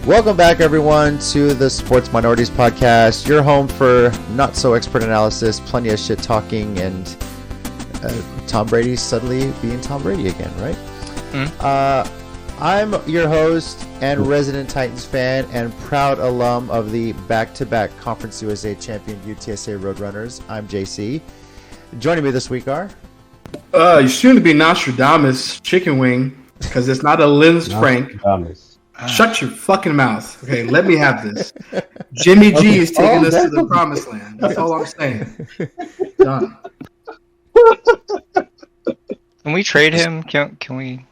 Welcome back, everyone, to the Sports Minorities Podcast, your home for not-so-expert analysis, plenty of shit-talking, and Tom Brady suddenly being Tom Brady again, right? I'm your host and resident Titans fan and proud alum of the back-to-back Conference USA champion UTSA Roadrunners. I'm JC. Joining me this week are... You shouldn't be Nostradamus Chicken Wing, because it's not a Lens Frank. Shut your fucking mouth. Okay, let me have this. Jimmy G is taking us to the promised land. That's all I'm saying. Done. Can we trade him? Can we?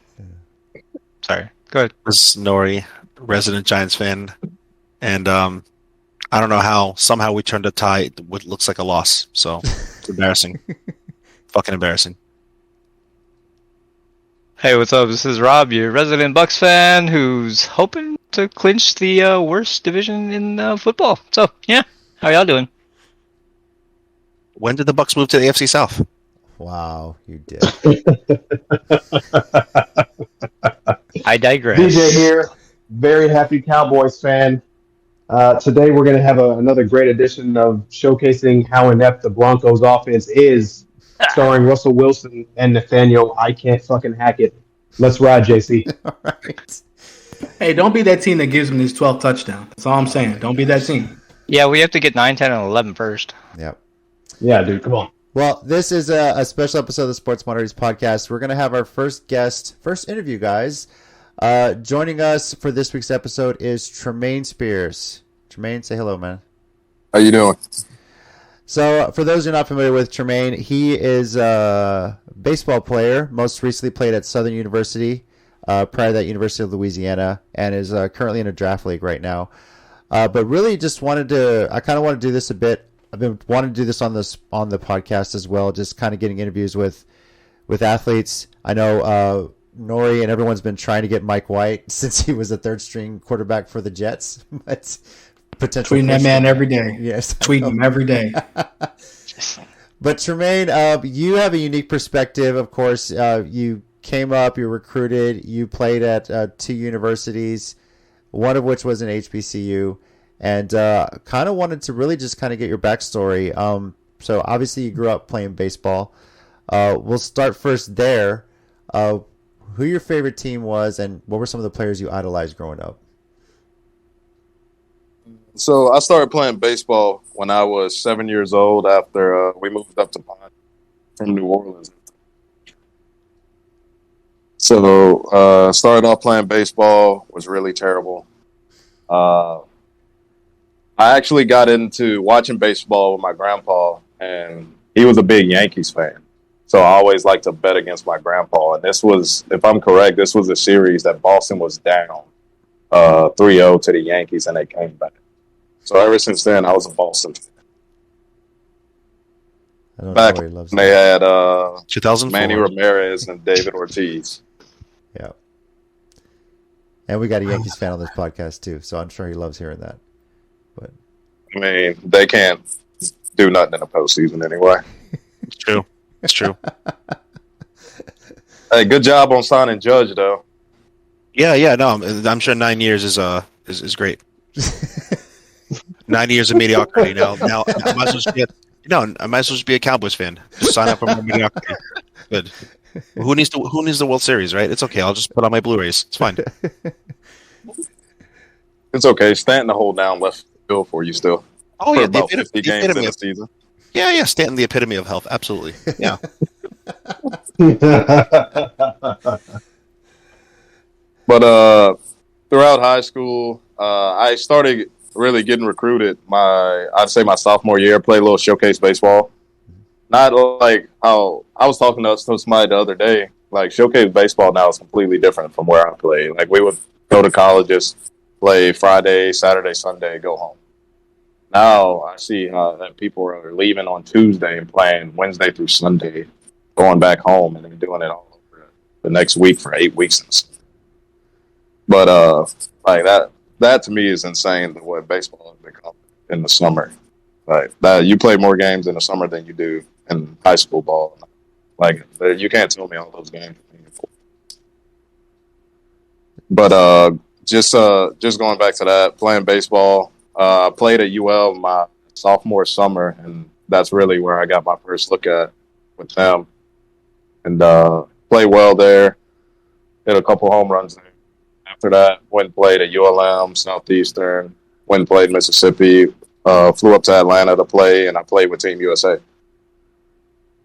Sorry, go ahead. This is Nori, resident Giants fan, and I don't know how somehow we turned a tie what looks like a loss. So it's embarrassing. Fucking embarrassing. Hey, what's up? This is Rob, your resident Bucks fan, who's hoping to clinch the worst division in football. So, yeah, how y'all doing? When did the Bucks move to the AFC South? Wow, you did. I digress. DJ here, very happy Cowboys fan. Today we're going to have another great edition of showcasing how inept the Broncos offense is, starring Russell Wilson and Nathaniel I Can't Fucking Hack It. Let's ride, JC. All right. Hey, don't be that team that gives them these 12 touchdowns. That's all I'm saying. Don't be that team. Yeah, we have to get 9, 10, and 11 first. Yep. Yeah, dude, come on. Well, this is a special episode of the Sports Minorities Podcast. We're going to have our first interview, guys. Joining us for this week's episode is Tremaine Spears. Tremaine, say hello, man. How you doing? So, for those who are not familiar with Tremaine, he is a baseball player. Most recently played at Southern University, prior to that, University of Louisiana, and is currently in a draft league right now. But really, just I kind of want to do this a bit. I've been wanting to do this on the podcast as well, just kind of getting interviews with athletes. I know Nori and everyone's been trying to get Mike White since he was a third-string quarterback for the Jets, but. Tweeting that man every day. Yes. Tweeting him every day. But Tremaine, you have a unique perspective, of course. You came up, you were recruited, you played at two universities, one of which was an HBCU, and kind of wanted to really just kind of get your backstory. So obviously you grew up playing baseball. We'll start first there. Who your favorite team was, and what were some of the players you idolized growing up? So I started playing baseball when I was 7 years old after we moved up to Pine from New Orleans. So started off playing baseball, was really terrible. I actually got into watching baseball with my grandpa, and he was a big Yankees fan. So I always liked to bet against my grandpa. And this was, if I'm correct, this was a series that Boston was down 3-0 to the Yankees, and they came back. So ever since then, I was a Boston fan. Back when they had 2004. Manny Ramirez and David Ortiz. Yeah. And we got a Yankees fan on this podcast, too, so I'm sure he loves hearing that. But I mean, they can't do nothing in the postseason anyway. It's true. It's true. Hey, good job on signing Judge, though. Yeah. No, I'm sure 9 years is great. 9 years of mediocrity. Now I might as well just be a Cowboys fan. Just sign up for more mediocrity. Good. Who needs the World Series, right? It's okay. I'll just put on my Blu-rays. It's fine. It's okay. Stanton to hold down left field for you still. Oh yeah, about 50 games in the season. Yeah. Stanton, the epitome of health. Absolutely. Yeah. But throughout high school, I started really getting recruited I'd say my sophomore year. Played a little showcase baseball. Not like how I was talking to somebody the other day. Like showcase baseball now is completely different from where I played. Like we would go to colleges, play Friday, Saturday, Sunday, go home. Now I see that people are leaving on Tuesday and playing Wednesday through Sunday, going back home and then doing it all over the next week for 8 weeks. But like that to me is insane. The way baseball has become in the summer, like that you play more games in the summer than you do in high school ball. Like you can't tell me all those games are meaningful. But just going back to that, playing baseball. I played at UL my sophomore summer, and that's really where I got my first look at with them. And played well there. Hit a couple home runs there. After that, went and played at ULM, Southeastern. Went and played Mississippi. Flew up to Atlanta to play, and I played with Team USA.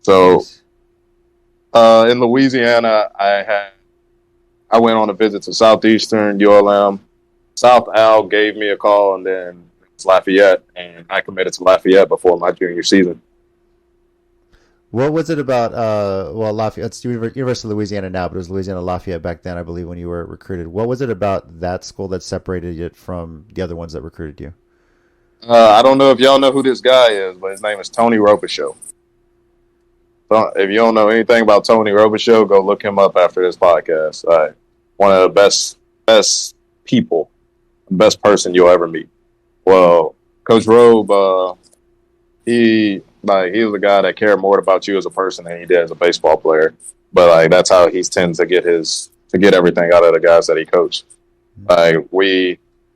So in Louisiana, I went on a visit to Southeastern, ULM. South Al gave me a call, and then it was Lafayette, and I committed to Lafayette before my junior season. What was it about? Lafayette. It's University of Louisiana now, but it was Louisiana Lafayette back then, I believe, when you were recruited. What was it about that school that separated it from the other ones that recruited you? I don't know if y'all know who this guy is, but his name is Tony Robichaux. So if you don't know anything about Tony Robichaux, go look him up after this podcast. One of the best people, best person you'll ever meet. Well, Coach Robe, he was a guy that cared more about you as a person than he did as a baseball player. But that's how he tends to get everything out of the guys that he coached.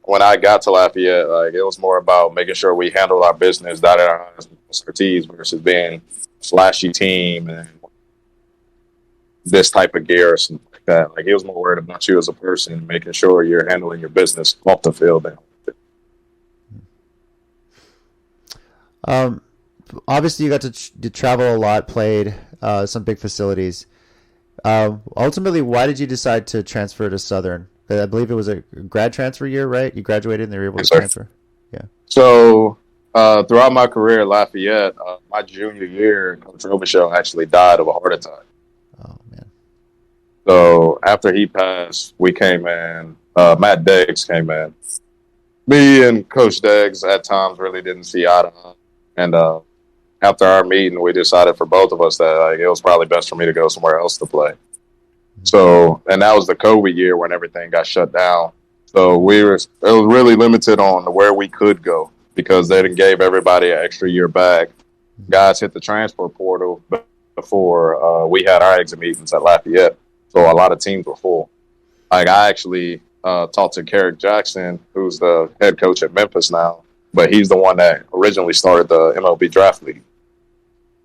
When I got to Lafayette, it was more about making sure we handled our business, dotted our I's, crossed our T's, versus being a flashy team and this type of gear or something like that. He was more worried about you as a person, making sure you're handling your business off the field. Obviously, you got to travel a lot, played some big facilities. Ultimately, why did you decide to transfer to Southern? I believe it was a grad transfer year, right? You graduated and they were able to transfer. Yeah. So throughout my career at Lafayette, my junior year, Coach Robichaux actually died of a heart attack. Oh, man. So after he passed, we came in. Matt Deggs came in. Me and Coach Deggs at times really didn't see eye to eye. And after our meeting, we decided for both of us that it was probably best for me to go somewhere else to play. So, and that was the COVID year when everything got shut down. So it was really limited on where we could go because they gave everybody an extra year back. Guys hit the transfer portal before we had our exit meetings at Lafayette. So a lot of teams were full. I actually talked to Carrick Jackson, who's the head coach at Memphis now, but he's the one that originally started the MLB Draft League.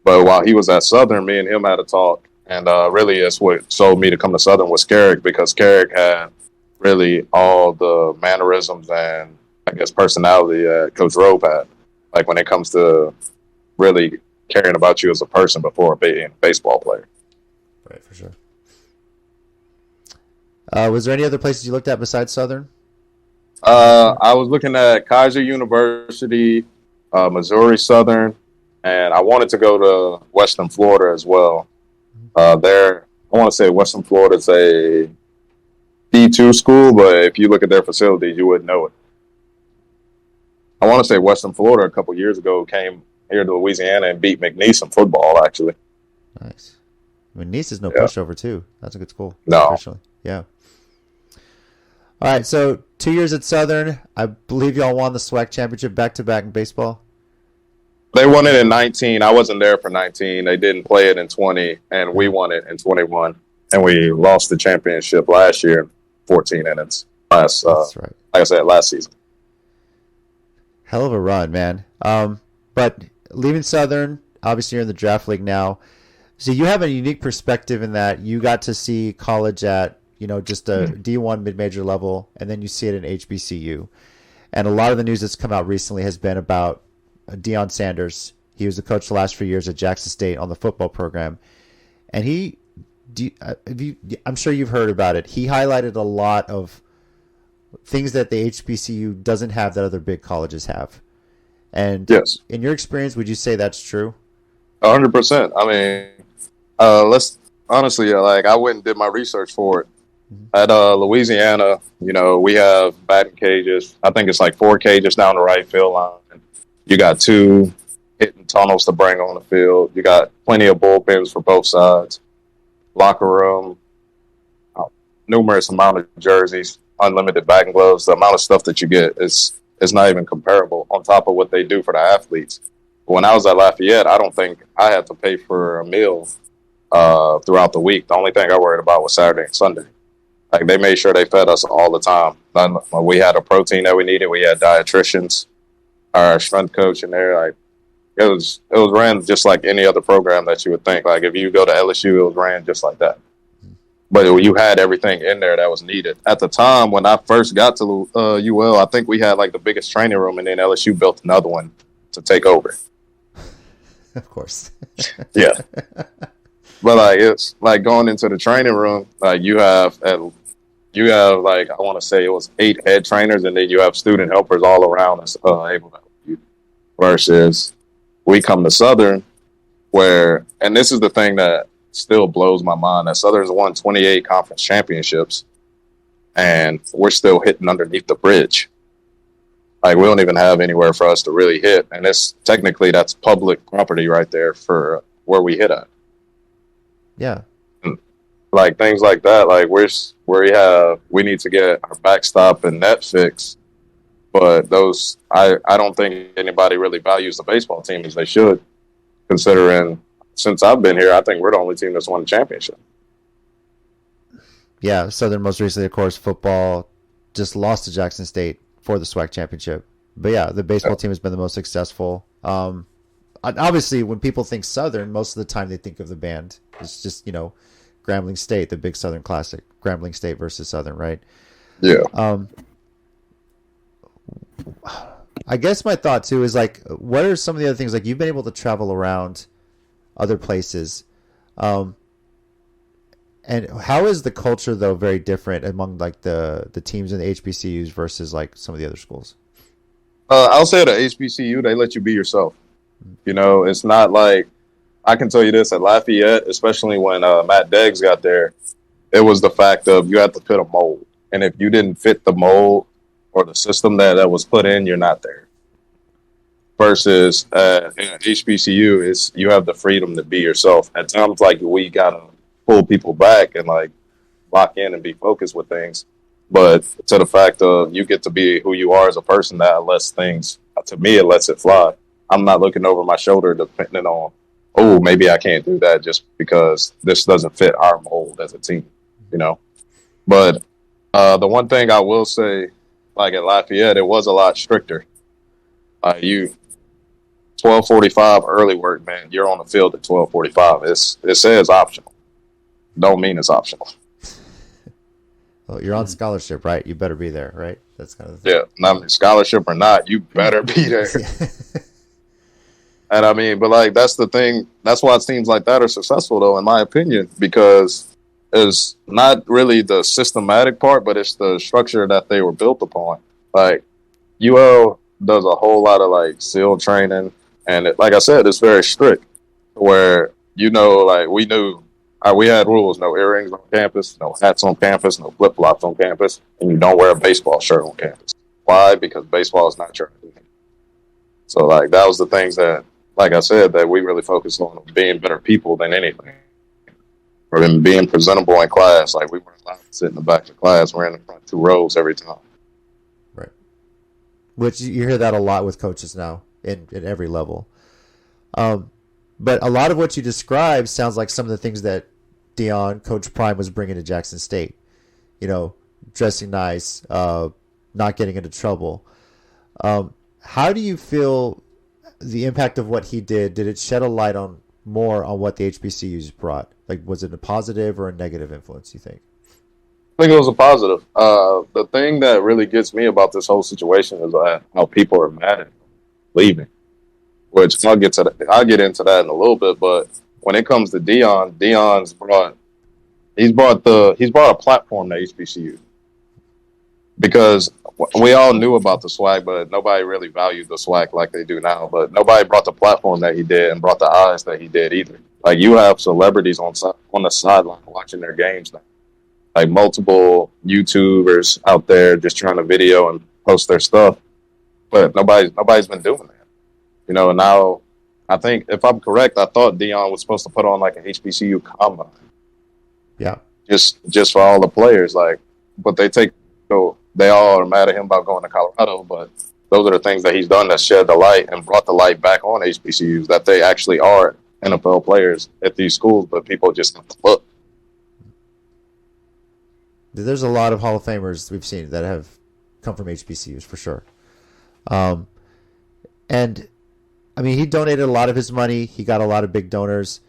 But while he was at Southern, me and him had a talk. And really, it's what sold me to come to Southern was Carrick, because Carrick had really all the mannerisms and, I guess, personality that Coach Robe had. When it comes to really caring about you as a person before being a baseball player. Right, for sure. Was there any other places you looked at besides Southern? I was looking at Kaiser University, Missouri Southern, and I wanted to go to Western Florida as well. I want to say Western Florida is a D2 school, but if you look at their facilities, you wouldn't know it. I want to say Western Florida a couple years ago came here to Louisiana and beat McNeese in football, actually. Nice. McNeese is no pushover, too. That's a good school. No. Especially. Yeah. All right, so 2 years at Southern. I believe y'all won the SWAC championship back-to-back in baseball. They won it in 19. I wasn't there for 19. They didn't play it in 20, and we won it in 21. And we lost the championship last year in 14 innings. That's right. Like I said, last season. Hell of a run, man. But leaving Southern, obviously you're in the draft league now. So you have a unique perspective in that you got to see college at, just a D1 mid-major level, and then you see it in HBCU. And a lot of the news that's come out recently has been about Deion Sanders. He was the coach the last few years at Jackson State on the football program. And I'm sure you've heard about it. He highlighted a lot of things that the HBCU doesn't have that other big colleges have. And yes, in your experience, would you say that's true? 100%. I mean, let's honestly, I went and did my research for it. At Louisiana, we have batting cages. I think it's 4 cages down the right field line. You got 2 hitting tunnels to bring on the field. You got plenty of bullpens for both sides. Locker room, numerous amount of jerseys, unlimited batting gloves. The amount of stuff that you get is not even comparable on top of what they do for the athletes. When I was at Lafayette, I don't think I had to pay for a meal throughout the week. The only thing I worried about was Saturday and Sunday. Like they made sure they fed us all the time. We had a protein that we needed. We had dietitians, our strength coach in there. Like it was ran just like any other program that you would think. Like if you go to LSU, it was ran just like that. But you had everything in there that was needed. At the time when I first got to UL, I think we had like the biggest training room, and then LSU built another one to take over. Of course. Yeah. But like it's like going into the training room, like you have like I want to say it was 8 head trainers, and then you have student helpers all around us able to help you. Versus we come to Southern, where, and this is the thing that still blows my mind, that Southern's won 28 conference championships, and we're still hitting underneath the bridge. Like we don't even have anywhere for us to really hit, and it's technically that's public property right there for where we hit at. Yeah. Like things like that. Like we need to get our backstop and net fixed, but those I don't think anybody really values the baseball team as they should, considering since I've been here, I think we're the only team that's won the championship. Yeah, Southern most recently, of course, football just lost to Jackson State for the SWAC championship. But yeah, the baseball team has been the most successful. Obviously, when people think Southern, most of the time they think of the band. It's just, Grambling State, the big Southern Classic. Grambling State versus Southern, right? Yeah. I guess my thought, too, is, like, what are some of the other things? Like, you've been able to travel around other places. And how is the culture, though, very different among, like, the teams in the HBCUs versus, like, some of the other schools? I'll say at a HBCU, they let you be yourself. It's not like, I can tell you this, at Lafayette, especially when Matt Deggs got there, it was the fact of you had to fit a mold. And if you didn't fit the mold or the system that was put in, you're not there. Versus in an HBCU, is you have the freedom to be yourself. At times, like, we got to pull people back and, like, lock in and be focused with things. But to the fact of you get to be who you are as a person, that lets things, to me, it lets it fly. I'm not looking over my shoulder depending on, oh, maybe I can't do that just because this doesn't fit our mold as a team, But the one thing I will say, like at Lafayette, it was a lot stricter. 12:45 early work, man. You're on the field at 12:45. It says optional. Don't mean it's optional. Well, you're on scholarship, right? You better be there, right? That's kind of the thing. Yeah, I mean, scholarship or not, you better be there. And I mean, but like that's the thing. That's why teams like that are successful, though, in my opinion, because it's not really the systematic part, but it's the structure that they were built upon. Like UL does a whole lot of like SEAL training, and like I said, it's very strict. Where like we knew we had rules: no earrings on campus, no hats on campus, no flip flops on campus, and you don't wear a baseball shirt on campus. Why? Because baseball is not your thing. So like that was the things that, like I said, that we really focused on being better people than anything. Or in being presentable in class. Like we weren't allowed to sit in the back of the class. We're in the front 2 rows every time. Right. Which you hear that a lot with coaches now in every level. But a lot of what you describe sounds like some of the things that Deion, Coach Prime, was bringing to Jackson State. Dressing nice, not getting into trouble. How do you feel the impact of what he did? Did it shed a light on more on what the HBCUs brought? Like, was it a positive or a negative influence, you think? I think it was a positive. The thing that really gets me about this whole situation is how people are mad at him leaving. Which I'll get into that in a little bit. But when it comes to Deion, Deion's brought a platform to HBCU. Because we all knew about the SWAC, but nobody really valued the SWAC like they do now. But nobody brought the platform that he did and brought the eyes that he did either. Like, you have celebrities on the sideline watching their games now. Like, multiple YouTubers out there just trying to video and post their stuff. But nobody's been doing that. And now, I think, if I'm correct, I thought Deion was supposed to put on, like, an HBCU combine. Yeah. Just for all the players. Like, but they all are mad at him about going to Colorado, but those are the things that he's done that shed the light and brought the light back on HBCUs, that they actually are NFL players at these schools, but people just have to look. There's a lot of Hall of Famers we've seen that have come from HBCUs for sure. And I mean, he donated a lot of his money. He got a lot of big donors.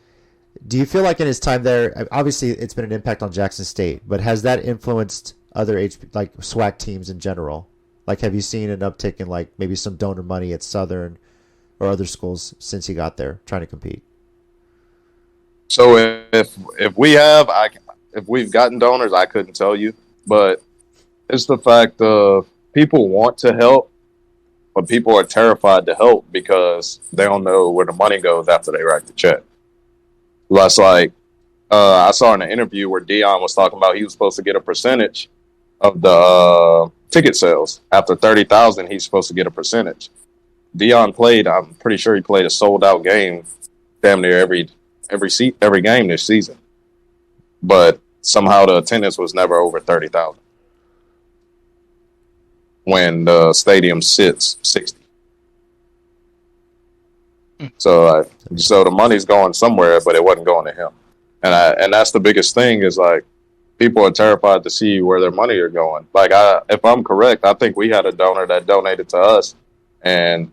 Do you feel like in his time there, obviously it's been an impact on Jackson State, but has that influenced other like SWAC teams in general? Like, have you seen an uptick in like maybe some donor money at Southern or other schools since he got there trying to compete? So if we've gotten donors, I couldn't tell you, but it's the fact of people want to help, but people are terrified to help because they don't know where the money goes after they write the check. That's like I saw in an interview where Deion was talking about he was supposed to get a percentage of the ticket sales. After 30,000, he's supposed to get a percentage. Deion played. I'm pretty sure he played a sold out game, damn near every game this season. But somehow the attendance was never over 30,000 when the stadium sits 60. So the money's going somewhere, but it wasn't going to him. And that's the biggest thing is like people are terrified to see where their money are going. Like if I'm correct, I think we had a donor that donated to us, and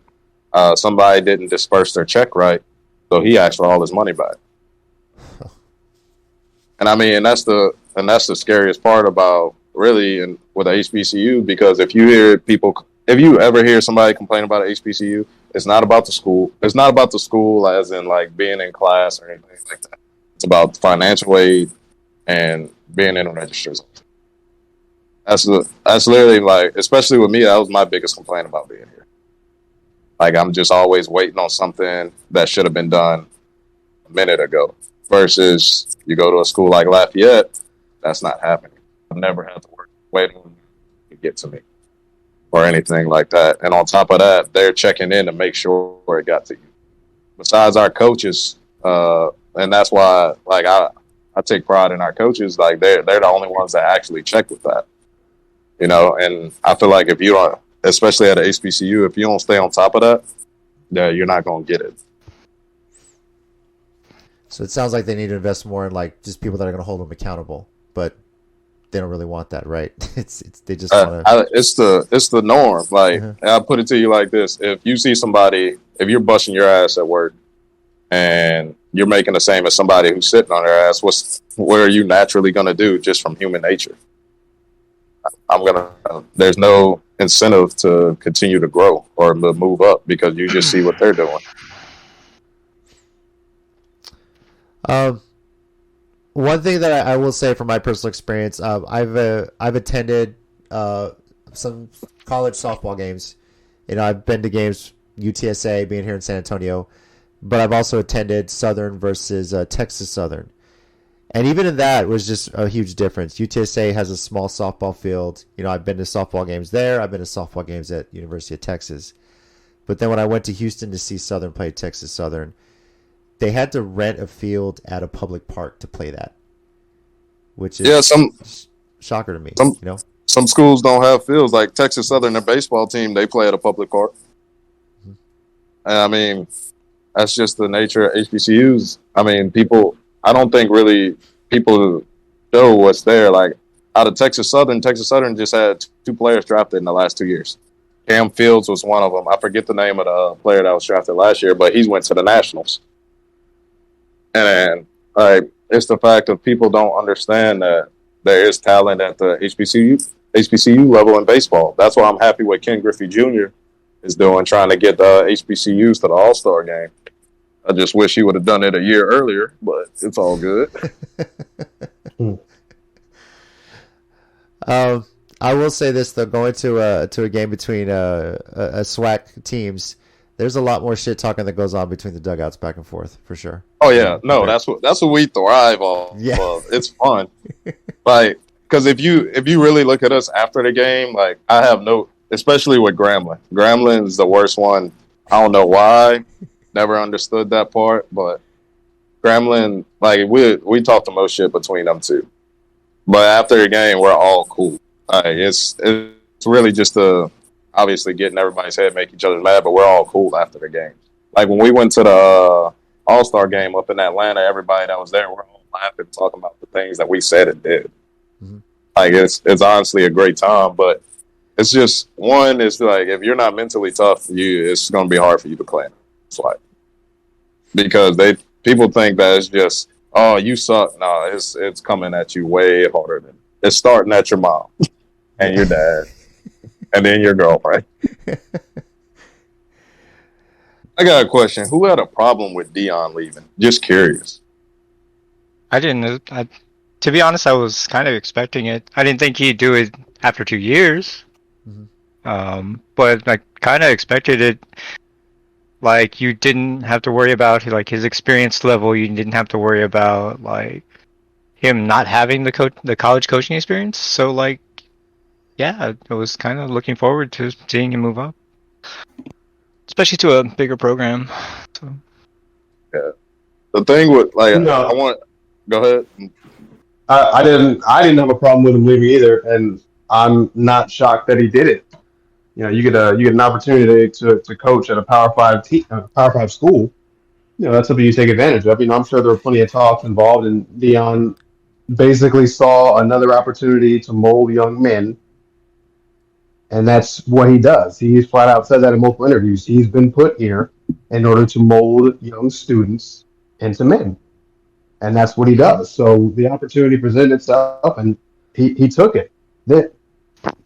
somebody didn't disperse their check right, so he asked for all his money back. And I mean, that's the scariest part about really and with a HBCU, because if you ever hear somebody complain about an HBCU, it's not about the school. It's not about the school as in like being in class or anything like that. It's about financial aid and being in the registers. That's literally like, especially with me, that was my biggest complaint about being here. Like I'm just always waiting on something that should have been done a minute ago. Versus you go to a school like Lafayette, that's not happening. I've never had to wait on to get to me or anything like that. And on top of that, they're checking in to make sure it got to you. Besides our coaches, and that's why like I take pride in our coaches. Like they're the only ones that actually check with that. You know, and I feel like if you don't, especially at a HBCU, if you don't stay on top of that, then you're not going to get it. So it sounds like they need to invest more in like just people that are going to hold them accountable, but they don't really want that, right? It's they just want to. It's the norm. Like I'll put it to you like this: if you see somebody, if you're busting your ass at work, and you're making the same as somebody who's sitting on their ass, what are you naturally going to do just from human nature? There's no incentive to continue to grow or to move up because you just see what they're doing. One thing that I will say from my personal experience, I've attended some college softball games. You know, I've been to games UTSA, being here in San Antonio, but I've also attended Southern versus Texas Southern, and even in that it was just a huge difference. UTSA has a small softball field. You know, I've been to softball games there. I've been to softball games at University of Texas, but then when I went to Houston to see Southern play Texas Southern, they had to rent a field at a public park to play that, which is some shocker to me. Some schools don't have fields. Like Texas Southern, their baseball team, they play at a public park. Mm-hmm. And I mean, that's just the nature of HBCUs. I mean, I don't think really people know what's there. Like out of Texas Southern just had 2 players drafted in the last 2 years. Cam Fields was one of them. I forget the name of the player that was drafted last year, but he went to the Nationals. And it's the fact that people don't understand that there is talent at the HBCU level in baseball. That's why I'm happy what Ken Griffey Jr. is doing, trying to get the HBCUs to the All-Star game. I just wish he would have done it a year earlier, but it's all good. I will say this though, going to a game between a SWAC teams, there's a lot more shit talking that goes on between the dugouts back and forth for sure. Oh yeah, no, that's what we thrive off of. It's fun, like because if you really look at us after the game, like I have especially with Grambling. Grambling is the worst one. I don't know why. Never understood that part, but Grambling, like we talk the most shit between them two. But after the game, we're all cool. It's really just obviously getting everybody's head, make each other mad, but we're all cool after the game. Like when we went to the All-Star game up in Atlanta, everybody that was there, we're all laughing, talking about the things that we said and did. Mm-hmm. Like it's honestly a great time, but it's just one. It's like if you're not mentally tough, it's going to be hard for you to play. It's like because people think that it's just you suck. No, it's coming at you way harder than it's starting at your mom and your dad and then your girlfriend. I got a question. Who had a problem with Deion leaving? Just curious. I didn't. To be honest, I was kind of expecting it. I didn't think he'd do it after 2 years. But I kind of expected it. Like, you didn't have to worry about like his experience level. You didn't have to worry about like him not having the college coaching experience. So like, yeah, I was kind of looking forward to seeing him move up, especially to a bigger program. So. Yeah, the thing with like I want go ahead. I didn't have a problem with him leaving either, and I'm not shocked that he did it. You know, you get an opportunity to coach at a Power 5 school. You know, that's something you take advantage of. You know, I'm sure there were plenty of talks involved, and Deion basically saw another opportunity to mold young men, and that's what he does. He's flat out said that in multiple interviews. He's been put here in order to mold young students into men. And that's what he does. So the opportunity presented itself, and he took it.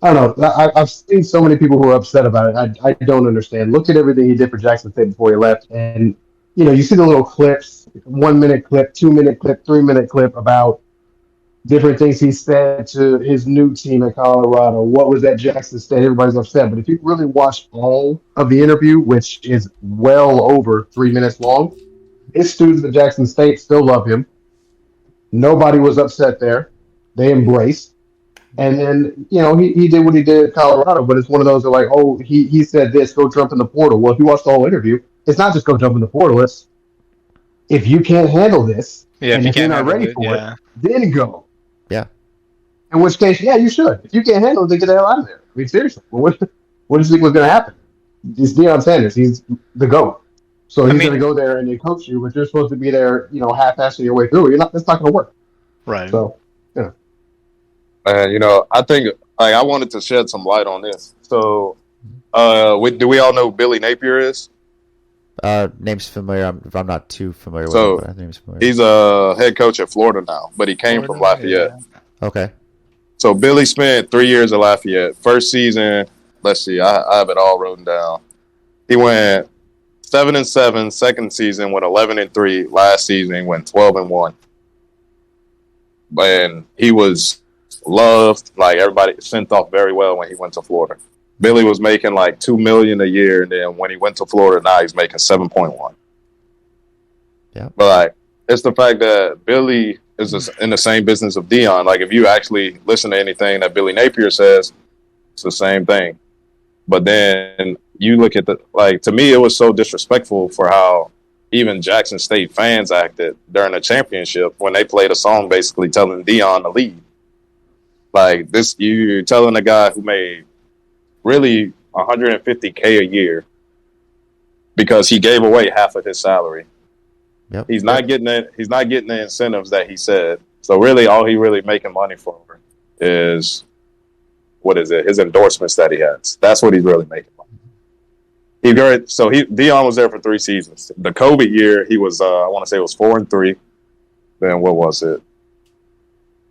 I don't know. I've seen so many people who are upset about it. I don't understand. Look at everything he did for Jackson State before he left, and you see the little clips, 1 minute clip, 2 minute clip, 3 minute clip about different things he said to his new team at Colorado. What was at Jackson State? Everybody's upset. But if you really watch all of the interview, which is well over 3 minutes long, his students at Jackson State still love him. Nobody was upset there. They embraced. And then, he did what he did at Colorado, but it's one of those that like, oh, he said this, go jump in the portal. Well, if you watch the whole interview, it's not just go jump in the portal. It's if you can't handle this, and if you're not ready for it, then go. Yeah. In which case, yeah, you should. If you can't handle it, then get the hell out of there. I mean, seriously. What do you think was going to happen? It's Deion Sanders. He's the GOAT. So he's going to go there and they coach you, but you're supposed to be there, half-assing your way through. That's not going to work. Right. So, And I think like I wanted to shed some light on this. So, do we all know who Billy Napier is? Name's familiar. I'm not too familiar with him, but name's familiar. He's a head coach at Florida now, but he came from Lafayette. Yeah. Okay. So Billy spent 3 years at Lafayette. First season, let's see, I have it all written down. He went 7-7. Second season went 11-3. Last season went 12-1. And he was loved, like everybody sent off very well when he went to Florida. Billy was making like $2 million a year, and then when he went to Florida, now he's making 7.1. Yeah, but like it's the fact that Billy is in the same business of Deion. Like if you actually listen to anything that Billy Napier says, it's the same thing. But then you look at to me, it was so disrespectful for how even Jackson State fans acted during the championship when they played a song basically telling Deion to leave. Like this, you're telling a guy who made really $150K a year because he gave away half of his salary. Yep. He's not getting it. He's not getting the incentives that he said. So really, all he really making money for is his endorsements that he has. That's what he's really making money. Deion was there for 3 seasons. The COVID year, he was I want to say it was 4-3. Then what was it?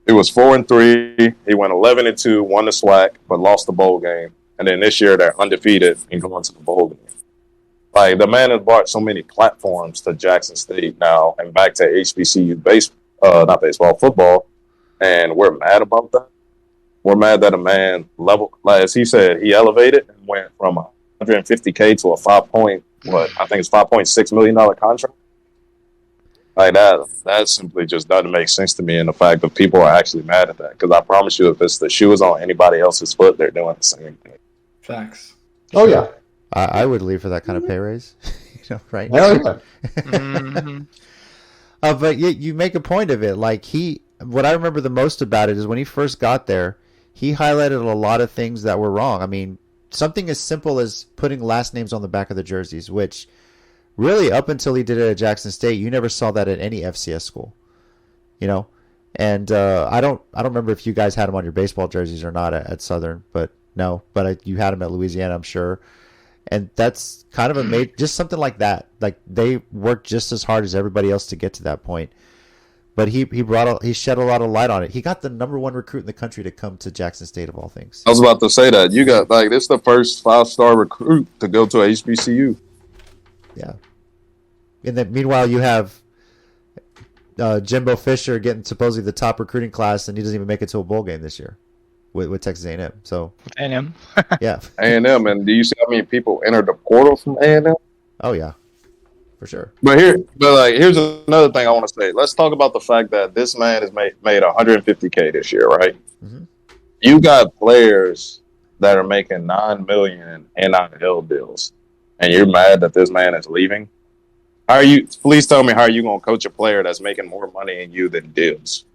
It was 4-3. He went 11-2, won the SWAC, but lost the bowl game. And then this year they're undefeated and going to the bowl game. Like the man has brought so many platforms to Jackson State now and back to HBCU not baseball, football, and we're mad about that. We're mad that a man like as he said, he elevated and went from $150K to a $5.6 million contract. Like that simply just doesn't make sense to me. And the fact that people are actually mad at that, because I promise you, if the shoe is on anybody else's foot, they're doing the same thing. Facts. Oh yeah, I would leave for that kind of pay raise. Right? Mm-hmm. But you make a point of it. Like what I remember the most about it is when he first got there, he highlighted a lot of things that were wrong. I mean, something as simple as putting last names on the back of the jerseys, which really up until he did it at Jackson State, you never saw that at any FCS school. And I don't remember if you guys had him on your baseball jerseys or not at Southern, but no, but you had him at Louisiana, I'm sure. And that's kind of just something like that. Like they worked just as hard as everybody else to get to that point. But he shed a lot of light on it. He got the #1 recruit in the country to come to Jackson State of all things. I was about to say that you got this is the first 5-star recruit to go to a HBCU. Yeah. And then meanwhile you have Jimbo Fisher getting supposedly the top recruiting class, and he doesn't even make it to a bowl game this year with Texas A&M. So A&M. yeah, A&M, and do you see how many people entered the portal from A&M? Oh yeah, for sure. But here's another thing I want to say. Let's talk about the fact that this man has made $150K this year, right? Mm-hmm. You got players that are making $9 million in NIL deals, and you're mad that this man is leaving. Please tell me how are you going to coach a player that's making more money than you than deals?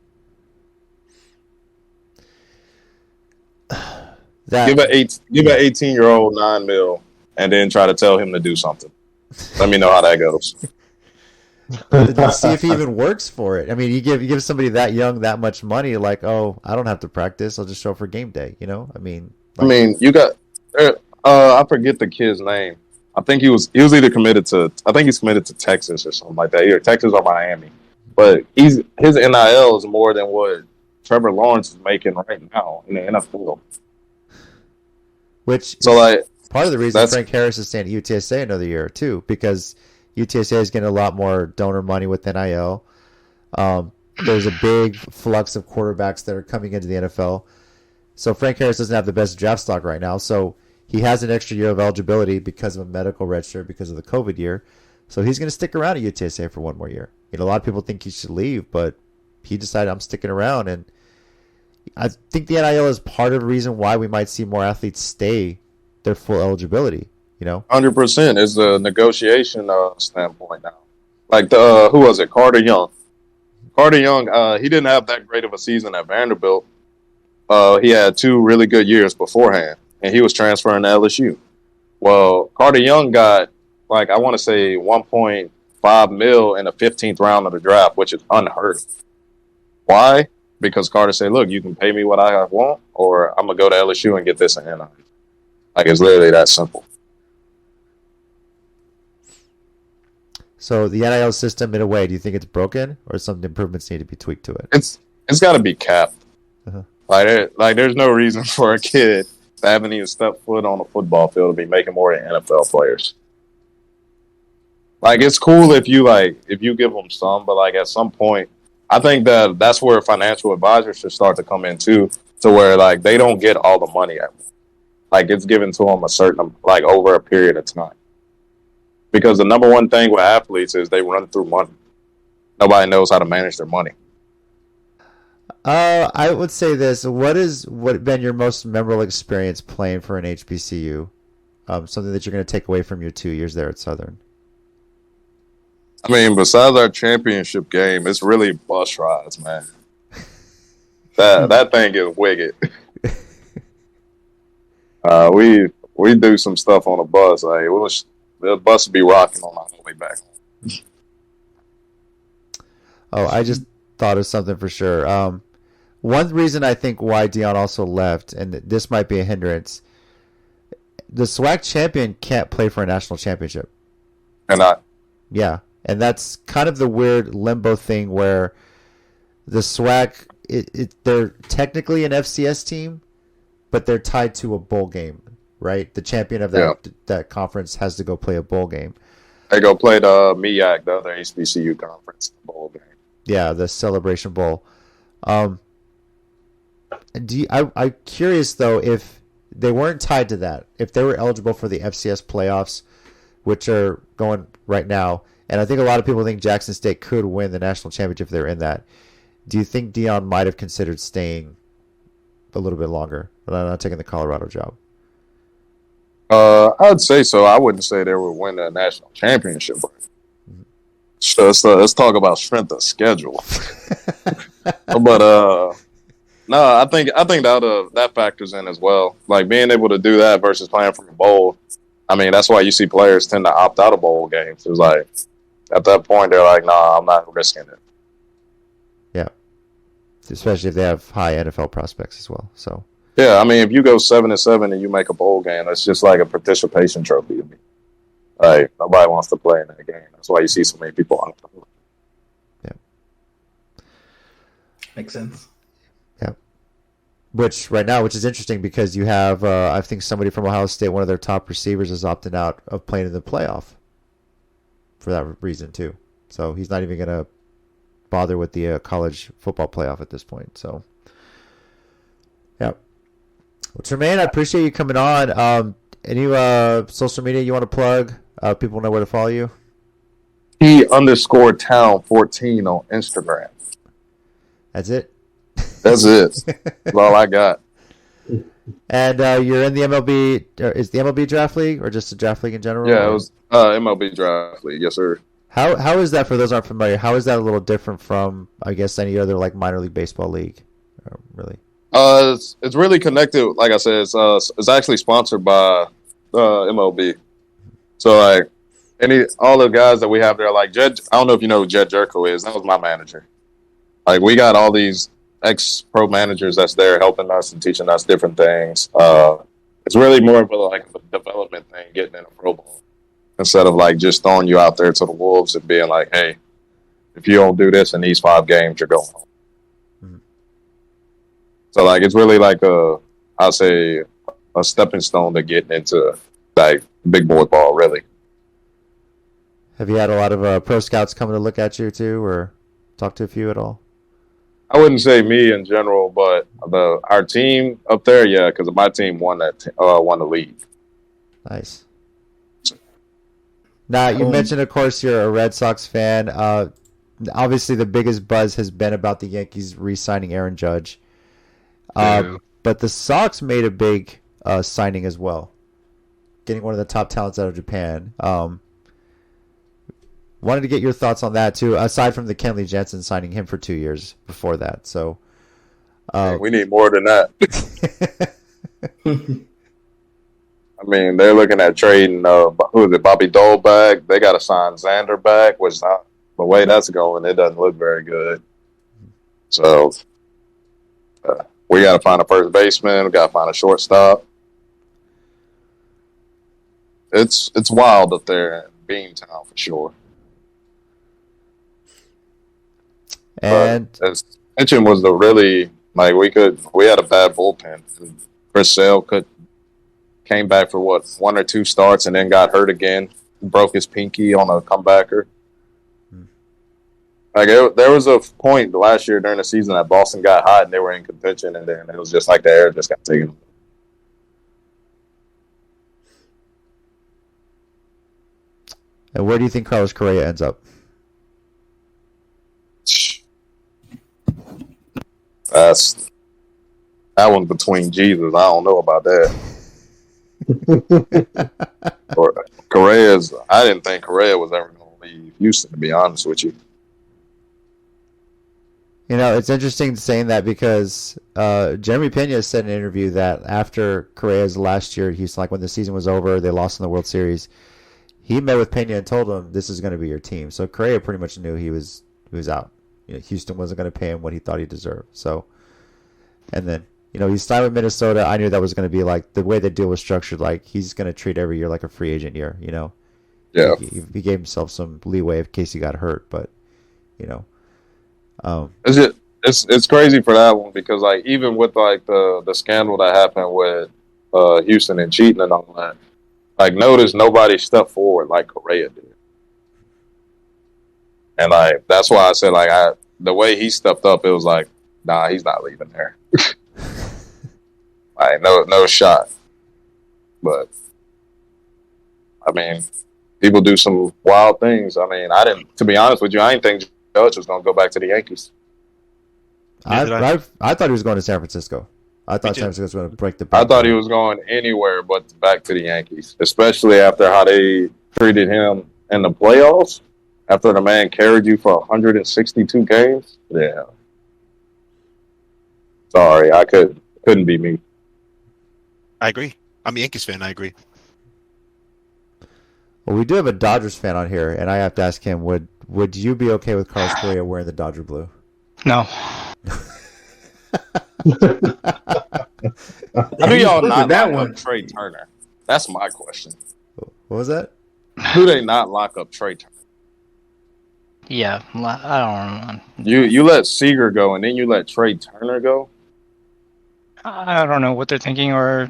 Give an 18-year-old $9 million and then try to tell him to do something. Let me know how that goes. See if he even works for it. I mean, you give somebody that young that much money, like, oh, I don't have to practice. I'll just show up for game day. You know, I mean, you got. I forget the kid's name. I think he was either committed to. I think he's committed to Texas or something like that, either Texas or Miami. But his NIL is more than what Trevor Lawrence is making right now in the NFL. Which part of the reason Frank Harris is staying at UTSA another year too, because UTSA is getting a lot more donor money with NIL. There's a big flux of quarterbacks that are coming into the NFL. So Frank Harris doesn't have the best draft stock right now. So he has an extra year of eligibility because of a medical red shirt because of the COVID year. So he's going to stick around at UTSA for one more year. You know, a lot of people think he should leave, but he decided I'm sticking around. And I think the NIL is part of the reason why we might see more athletes stay their full eligibility. You know, 100% is the negotiation standpoint now. Like who was it? Carter Young. Carter Young, he didn't have that great of a season at Vanderbilt. He had 2 really good years beforehand, and he was transferring to LSU. Well, Carter Young got, I want to say 1.5 mil in the 15th round of the draft, which is unheard of. Why? Because Carter said, look, you can pay me what I want, or I'm going to go to LSU and get this in Anaheim. It's literally that simple. So the NIL system, in a way, do you think it's broken, or some improvements need to be tweaked to it? It's got to be capped. Uh-huh. There's no reason for a kid that haven't even stepped foot on a football field to be making more than NFL players. It's cool if you give them some, but at some point, I think that's where financial advisors should start to come in too, to where they don't get all the money at once. It's given to them a certain over a period of time. Because the number one thing with athletes is they run through money. Nobody knows how to manage their money. I would say this. What been your most memorable experience playing for an HBCU? Something that you're going to take away from your 2 years there at Southern? I mean, besides our championship game, it's really bus rides, man. That thing is wicked. We do some stuff on the bus. The bus would be rocking on our way back. Oh, I just thought of something for sure. One reason I think why Deion also left, and this might be a hindrance, the SWAC champion can't play for a national championship. Yeah, and that's kind of the weird limbo thing where the SWAC, they're technically an FCS team, but they're tied to a bowl game, right? The champion of that conference has to go play a bowl game. They go play the MEAC, the other HBCU conference bowl game. Yeah, the Celebration Bowl. I'm curious though if they weren't tied to that, if they were eligible for the FCS playoffs, which are going right now, and I think a lot of people think Jackson State could win the national championship if they're in that. Do you think Deion might have considered staying a little bit longer, but not taking the Colorado job? I'd say so. I wouldn't say they would win the national championship. So let's talk about strength of schedule. But no, I think that factors in as well. Being able to do that versus playing for a bowl. I mean, that's why you see players tend to opt out of bowl games. It's at that point they're like, nah, I'm not risking it. Yeah. especially if they have high NFL prospects as well. So Yeah, I mean, if you go 7-7 and you make a bowl game, that's just like a participation trophy. Like nobody wants to play in that game. That's why you see so many people on it. Makes sense. Yeah. Which is interesting because you have, I think somebody from Ohio State, one of their top receivers, is opting out of playing in the playoff for that reason too. So he's not even going to bother with the college football playoff at this point. So, yeah. Well, Tremaine, I appreciate you coming on. Any social media you want to plug? People know where to follow you. T_town14 on Instagram. That's it. That's it. That's all I got. And you're in the MLB. Is the MLB draft league or just the draft league in general? Yeah, it was MLB draft league. Yes, sir. How is that for those who aren't familiar? How is that a little different from, I guess, any other like minor league baseball league? Really? It's really connected. Like I said, it's actually sponsored by MLB. So like all the guys that we have there, like Jed. I don't know if you know who Jed Jerko is. That was my manager. Like we got all these ex-pro managers that's there helping us and teaching us different things. It's really more of a development thing, getting in a pro ball instead of like just throwing you out there to the wolves and being like, hey, if you don't do this in these 5 games, you're going home. Mm-hmm. So like it's really like I'll say a stepping stone to getting into like big boy ball, really. Have you had a lot of pro scouts coming to look at you too, or talk to a few at all? I wouldn't say me in general, but our team up there, yeah, because my team won the league. Nice. Now, you mentioned, of course, you're a Red Sox fan. Obviously, the biggest buzz has been about the Yankees re-signing Aaron Judge. But the Sox made a big signing as well, getting one of the top talents out of Japan. Wanted to get your thoughts on that too, aside from the Kenley Jansen signing him for 2 years before that. So we need more than that. I mean, they're looking at trading who is it, Bobby Dole back. They got to sign Xander back, which the way that's going, it doesn't look very good. So we got to find a first baseman. We got to find a shortstop. It's wild up there in Beantown for sure. And pitching was the really like we had a bad bullpen. Chris Sale came back for 1 or 2 starts and then got hurt again. Broke his pinky on a comebacker. Like there was a point last year during the season that Boston got hot and they were in contention, and then it was just like the air just got taken. And where do you think Carlos Correa ends up? That one's between Jesus. I don't know about that. I didn't think Correa was ever going to leave Houston, to be honest with you. You know, it's interesting saying that because Jeremy Pena said in an interview that after Correa's last year at Houston, like when the season was over, they lost in the World Series, he met with Pena and told him this is going to be your team. So Correa pretty much knew he was out. You know, Houston wasn't going to pay him what he thought he deserved. So, and then, you know, he signed with Minnesota. I knew that was going to be like the way the deal was structured. Like he's going to treat every year like a free agent year. You know, yeah. He gave himself some leeway in case he got hurt, but you know, it's crazy for that one because like even with like the scandal that happened with Houston and cheating and all that, like notice nobody stepped forward like Correa did. And like that's why I said like the way he stepped up, it was like, nah, he's not leaving there. Like no shot. But I mean, people do some wild things. I mean, to be honest with you, I didn't think Judge was going to go back to the Yankees. I thought he was going to San Francisco. I thought San Francisco was going to break the back. I thought he was going anywhere but back to the Yankees, especially after how they treated him in the playoffs. After the man carried you for 162 games, yeah. Sorry, I couldn't be me. I agree. I'm a Yankees fan. I agree. Well, we do have a Dodgers fan on here, and I have to ask him: Would you be okay with Carlos Correa wearing the Dodger blue? No. How do y'all not that lock one? up Trey Turner? That's my question. What was that? Do they not lock up Trey Turner? Yeah, I don't know. You let Seager go and then you let Trey Turner go? I don't know what they're thinking, or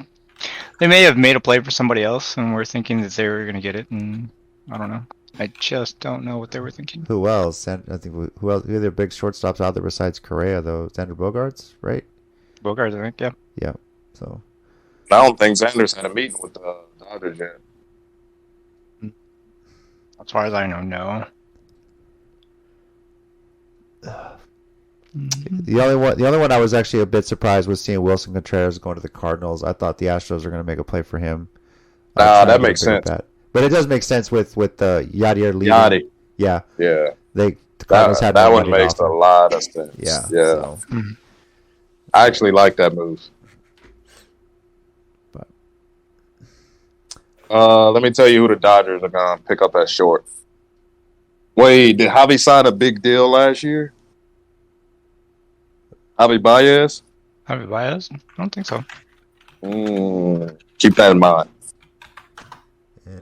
they may have made a play for somebody else, and we're thinking that they were going to get it, and I don't know. I just don't know what they were thinking. Who else? I think who else? Who are their big shortstops out there besides Correa though? Xander Bogaerts, right? Bogarts, I think, yeah. Yeah. So I don't think Sanders had a meeting with the Dodgers yet. As far as I know, no. the only one I was actually a bit surprised was seeing Wilson Contreras going to the Cardinals. I thought the Astros were going to make a play for him. That makes sense. But it does make sense with Yadier leaving. Yachty. Yeah. Yeah. The Cardinals had that no one money makes to a offer. lot of sense. Yeah. Yeah. So, I actually like that move. But let me tell you who the Dodgers are going to pick up at short. Wait, did Javi sign a big deal last year? Javi Baez? Javi Baez? I don't think so. Keep that in mind.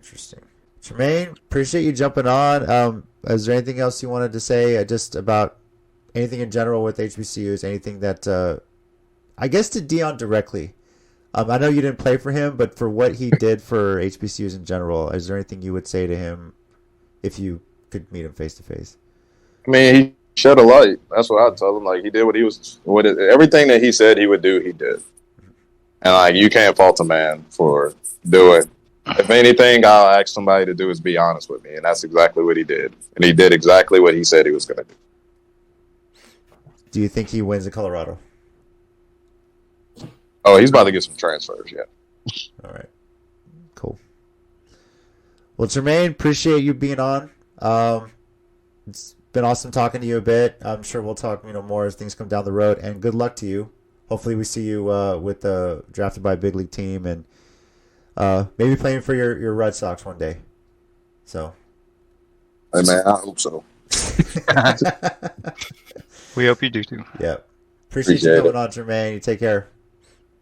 interesting. Tremaine, appreciate you jumping on. Is there anything else you wanted to say just about anything in general with HBCUs? Anything that, I guess to Deion directly. I know you didn't play for him, but for what he did for HBCUs in general, is there anything you would say to him if you could meet him face to face? I mean, he shed a light. That's what I'd tell him. Like, he did everything that he said he would do, he did. And, like, you can't fault a man for doing. If anything, I'll ask somebody to do is be honest with me. And that's exactly what he did. And he did exactly what he said he was going to do. Do you think he wins in Colorado? Oh, he's about to get some transfers, yeah. All right. Cool. Well, Tremaine, appreciate you being on. It's been awesome talking to you a bit. I'm sure we'll talk, more as things come down the road. And good luck to you. Hopefully, we see you with the drafted by a big league team and maybe playing for your Red Sox one day. So. Hey man, I hope so. We hope you do too. Yeah. Appreciate you coming on, Tremaine. You take care.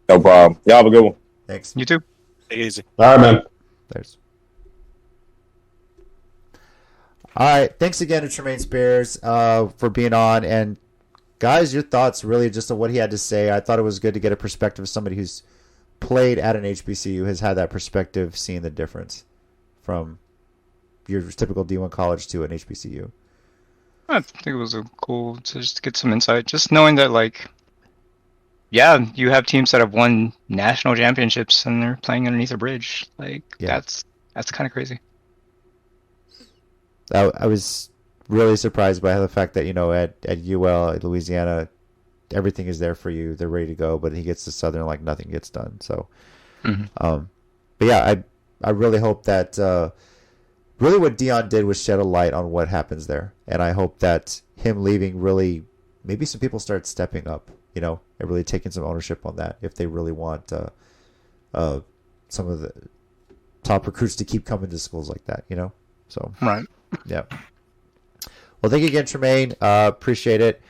No problem. Y'all have a good one. Thanks. You too. Take it easy. All right, man. There's. All right. Thanks again to Tremaine Spears for being on. And guys, your thoughts really just on what he had to say. I thought it was good to get a perspective of somebody who's played at an HBCU, has had that perspective, seeing the difference from your typical D1 college to an HBCU. I think it was cool to just get some insight. Just knowing that, like, yeah, you have teams that have won national championships and they're playing underneath a bridge. Like, that's kind of crazy. I was really surprised by the fact that, at UL, at Louisiana, everything is there for you. They're ready to go, but he gets to Southern, like nothing gets done. So, but yeah, I really hope that really what Deion did was shed a light on what happens there. And I hope that him leaving really, maybe some people start stepping up, and really taking some ownership on that if they really want some of the top recruits to keep coming to schools like that, So, right. Yeah. Well, thank you again, Tremaine. Appreciate it.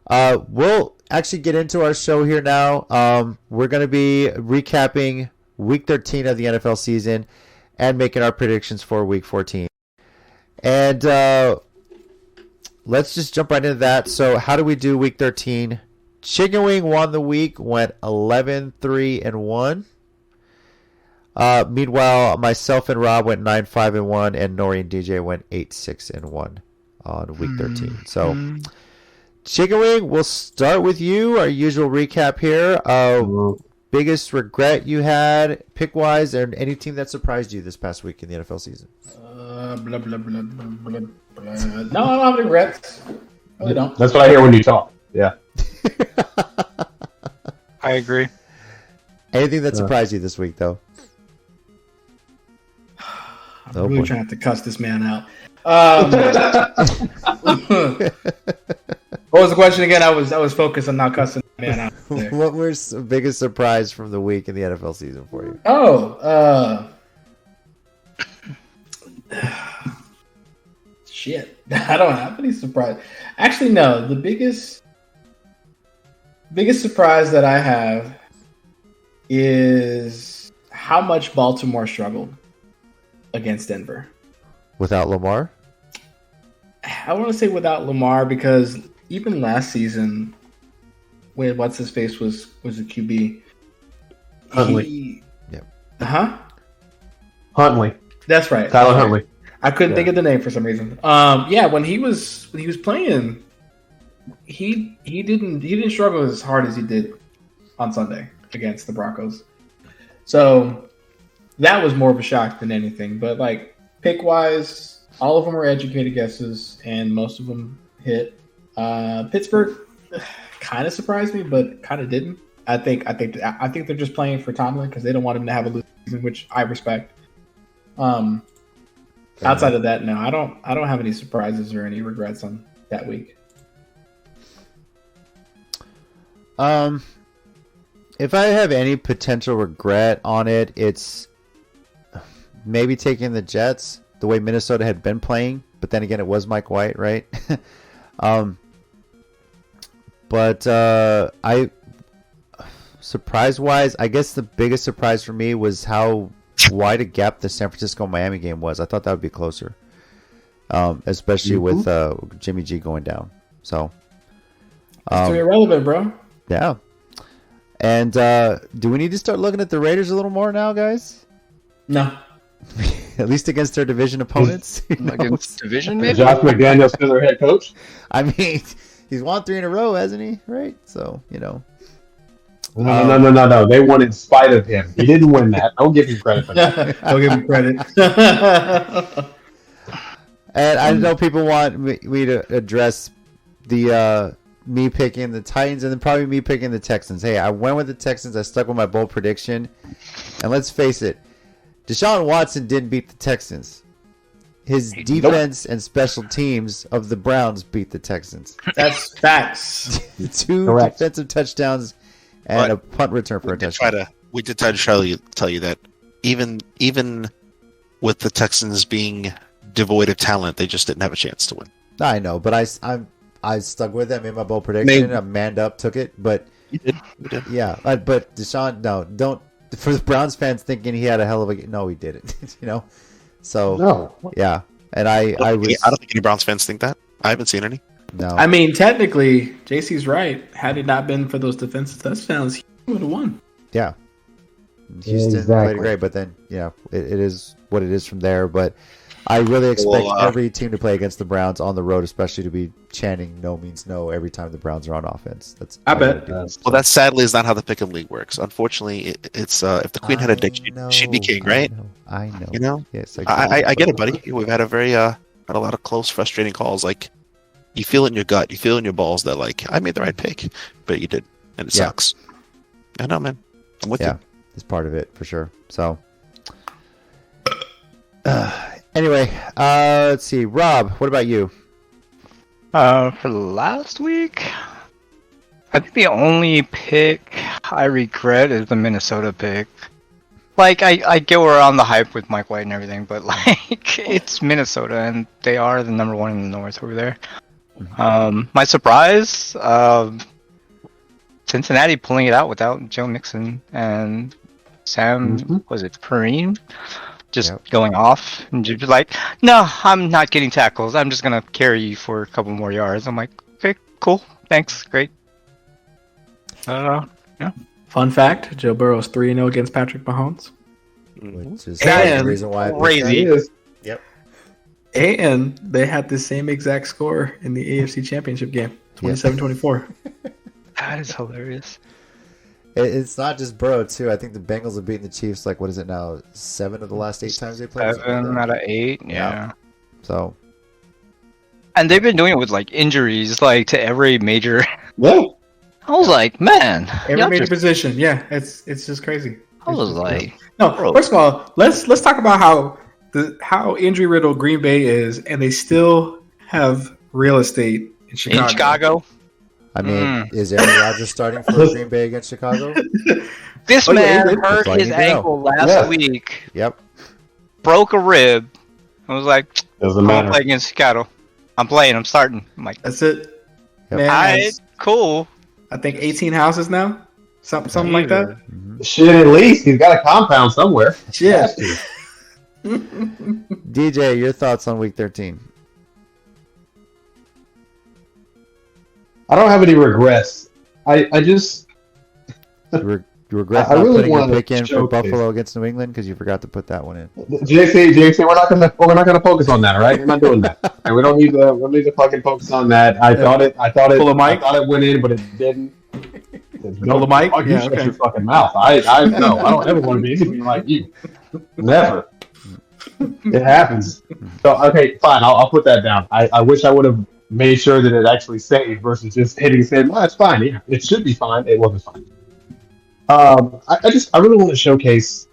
We'll actually get into our show here now. We're going to be recapping Week 13 of the NFL season and making our predictions for Week 14. And let's just jump right into that. So how do we do Week 13? Chicken Wing won the week, went 11-3-1. Meanwhile, myself and Rob went 9-5-1, and Nori and DJ went 8-6-1 on Week 13. So, Chicken Wing, we'll start with you. Our usual recap here. Biggest regret you had, pick-wise, and any team that surprised you this past week in the NFL season? Blah, blah, blah, blah, blah, blah. No, I don't have any regrets. I really don't. That's what I hear when you talk. Yeah. I agree. Anything that surprised you this week, though? I'm really trying to cuss this man out. What was the question again? I was focused on not cussing the man out. There. What was the biggest surprise from the week in the NFL season for you? Shit. I don't have any surprise. Actually, no. The biggest Biggest surprise that I have is how much Baltimore struggled against Denver. Without Lamar? I want to say without Lamar because even last season, when what's his face was a QB, Huntley. Huntley. That's right. Tyler Huntley. I couldn't think of the name for some reason. When he was playing, he didn't struggle as hard as he did on Sunday against the Broncos. So that was more of a shock than anything. But like pick wise, all of them were educated guesses, and most of them hit. Pittsburgh kind of surprised me, but kind of didn't. I think they're just playing for Tomlin because they don't want him to have a losing season, which I respect. Outside of that, no, I don't have any surprises or any regrets on that week. If I have any potential regret on it, it's maybe taking the Jets the way Minnesota had been playing, but then again, it was Mike White, right? But surprise-wise, I guess the biggest surprise for me was how wide a gap the San Francisco-Miami game was. I thought that would be closer, especially with Jimmy G going down. So, it's irrelevant, bro. Yeah. And do we need to start looking at the Raiders a little more now, guys? No. At least against their division opponents. Against division, maybe? Josh McDaniels still their head coach? I mean, he's won 3 in a row, hasn't he? Right? So, No. They won in spite of him. He didn't win that. Don't give him credit for that. Don't give him credit. And I know people want me to address the me picking the Titans and then probably me picking the Texans. Hey, I went with the Texans. I stuck with my bold prediction. And let's face it, Deshaun Watson didn't beat the Texans. His defense and special teams of the Browns beat the Texans. That's facts. 2 defensive touchdowns and a punt return for a touchdown. We did try to tell you that even with the Texans being devoid of talent, they just didn't have a chance to win. I know, but I stuck with it. Made my bold prediction. I manned up, took it. But you did. Yeah, but Deshaun, no, don't. For the Browns fans thinking he had a hell of a no, he didn't. So no, yeah, and I don't think any Browns fans think that. I haven't seen any. No, I mean technically, JC's right. Had it not been for those defensive touchdowns, he would have won. Yeah, Houston played great, but then it is what it is from there. But I really expect every team to play against the Browns on the road, especially to be chanting "no means no" every time the Browns are on offense. I bet. Well, that sadly is not how the pick'em league works. Unfortunately, it's if the Queen had a dick, she'd be king, right? I know. Yes, I get it, buddy. We've had a lot of close, frustrating calls. Like you feel it in your gut, you feel it in your balls that like I made the right pick, but you did, and it sucks. I know, man. I'm with you. Yeah, it's part of it for sure. So. Anyway, let's see. Rob, what about you? For last week, I think the only pick I regret is the Minnesota pick. Like, I get we're on the hype with Mike White and everything, but like, it's Minnesota and they are the number 1 in the North over there. My surprise, Cincinnati pulling it out without Joe Mixon and Sam, was it Kareem? Just going off and just like, no, I'm not getting tackles. I'm just going to carry you for a couple more yards. I'm like, okay, cool. Thanks. Great. Yeah. Fun fact, Joe Burrow's 3-0 against Patrick Mahomes. Which is the reason why crazy. Yep. And they had the same exact score in the AFC Championship game, 27-24. That is hilarious. It's not just Burrow, too. I think the Bengals have beaten the Chiefs, like, what is it now? 7 of the last 8 times they played? 7 out of 8, yeah. So. And they've been doing it with, like, injuries, like, to every major. Yeah. I was like, man. Every major position, yeah. It's just crazy. I was like. No, first of all, let's talk about how injury riddled Green Bay is, and they still have real estate in Chicago. In Chicago? I mean, is Aaron Rodgers starting for Green Bay against Chicago? This man hurt his ankle last week. Yep. Broke a rib. I was like, doesn't matter. I'm playing against Chicago. I'm playing. I'm starting. I'm like, that's it. Yep. Man, cool. I think 18 houses now, something like that. Mm-hmm. Shit, at least he's got a compound somewhere. Yeah. DJ, your thoughts on Week 13? I don't have any regrets. I just You regret I not really putting your wanna pick in for showcase- Buffalo against New England because you forgot to put that one in. JC, we're not gonna focus on that, all right? We're not doing that, and we don't need to fucking focus on that. I thought it went in, but it didn't. Pull the mic? You Yeah, shut okay. your fucking mouth. I don't ever want to be anything like you. Never. It happens. So okay, fine. I'll put that down. I wish I would have made sure that it actually saved versus just hitting send. Well, it's fine. Yeah, it should be fine. It wasn't fine. I really want to showcase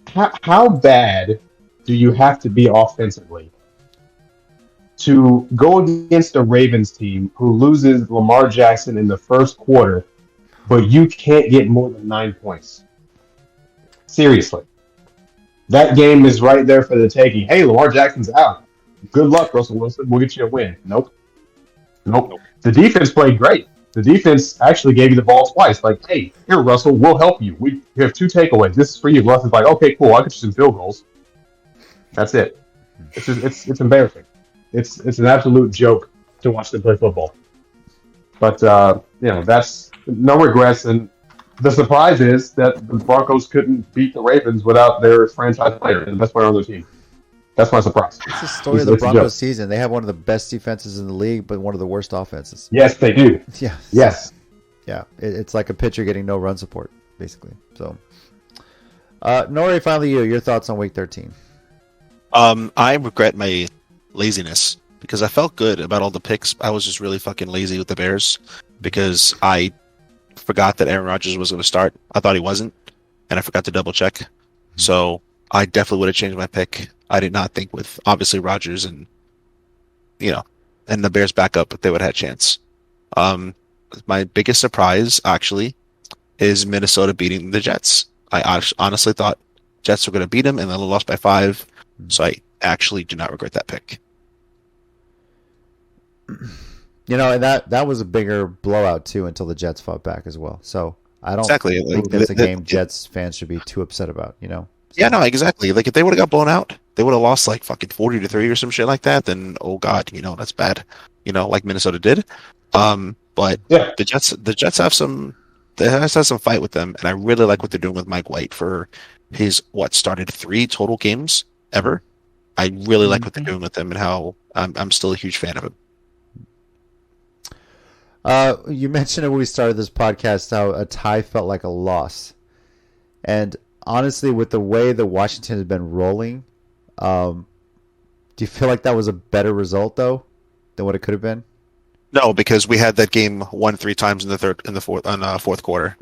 how bad do you have to be offensively to go against a Ravens team who loses Lamar Jackson in the first quarter, but you can't get more than 9 points. Seriously. That game is right there for the taking. Hey, Lamar Jackson's out. Good luck, Russell Wilson. We'll get you a win. Nope. The defense played great. The defense actually gave you the ball twice. Like, hey, here, Russell, we'll help you. We have 2 takeaways. This is for you. Russell's like, okay, cool. I'll get you some field goals. That's it. It's embarrassing. It's an absolute joke to watch them play football. But that's no regrets. And the surprise is that the Broncos couldn't beat the Ravens without their franchise player and the best player on their team. That's my surprise. It's the story of the Broncos season. They have one of the best defenses in the league, but one of the worst offenses. Yes, they do. Yeah. Yes. Yeah. It's like a pitcher getting no run support, basically. So, Nori, finally your thoughts on Week 13. I regret my laziness because I felt good about all the picks. I was just really fucking lazy with the Bears because I forgot that Aaron Rodgers was going to start. I thought he wasn't, and I forgot to double check. So I definitely would have changed my pick. I did not think with obviously Rodgers and the Bears backup, but they would have had a chance. My biggest surprise actually is Minnesota beating the Jets. I honestly thought Jets were going to beat them, and then they lost by 5. So I actually do not regret that pick. And that was a bigger blowout too until the Jets fought back as well. So I don't think that's a game Jets fans should be too upset about. So. Yeah, no, exactly. Like if they would have got blown out, they would have lost like fucking 40-3 or some shit like that. Then oh god, that's bad. Like Minnesota did. But yeah, the Jets have some. They have some fight with them, and I really like what they're doing with Mike White for his started 3 total games ever. I really like what they're doing with him, and how I'm still a huge fan of him. You mentioned it when we started this podcast how a tie felt like a loss, and honestly, with the way that Washington has been rolling, do you feel like that was a better result though than what it could have been? No, because we had that game won 3 times in the fourth quarter.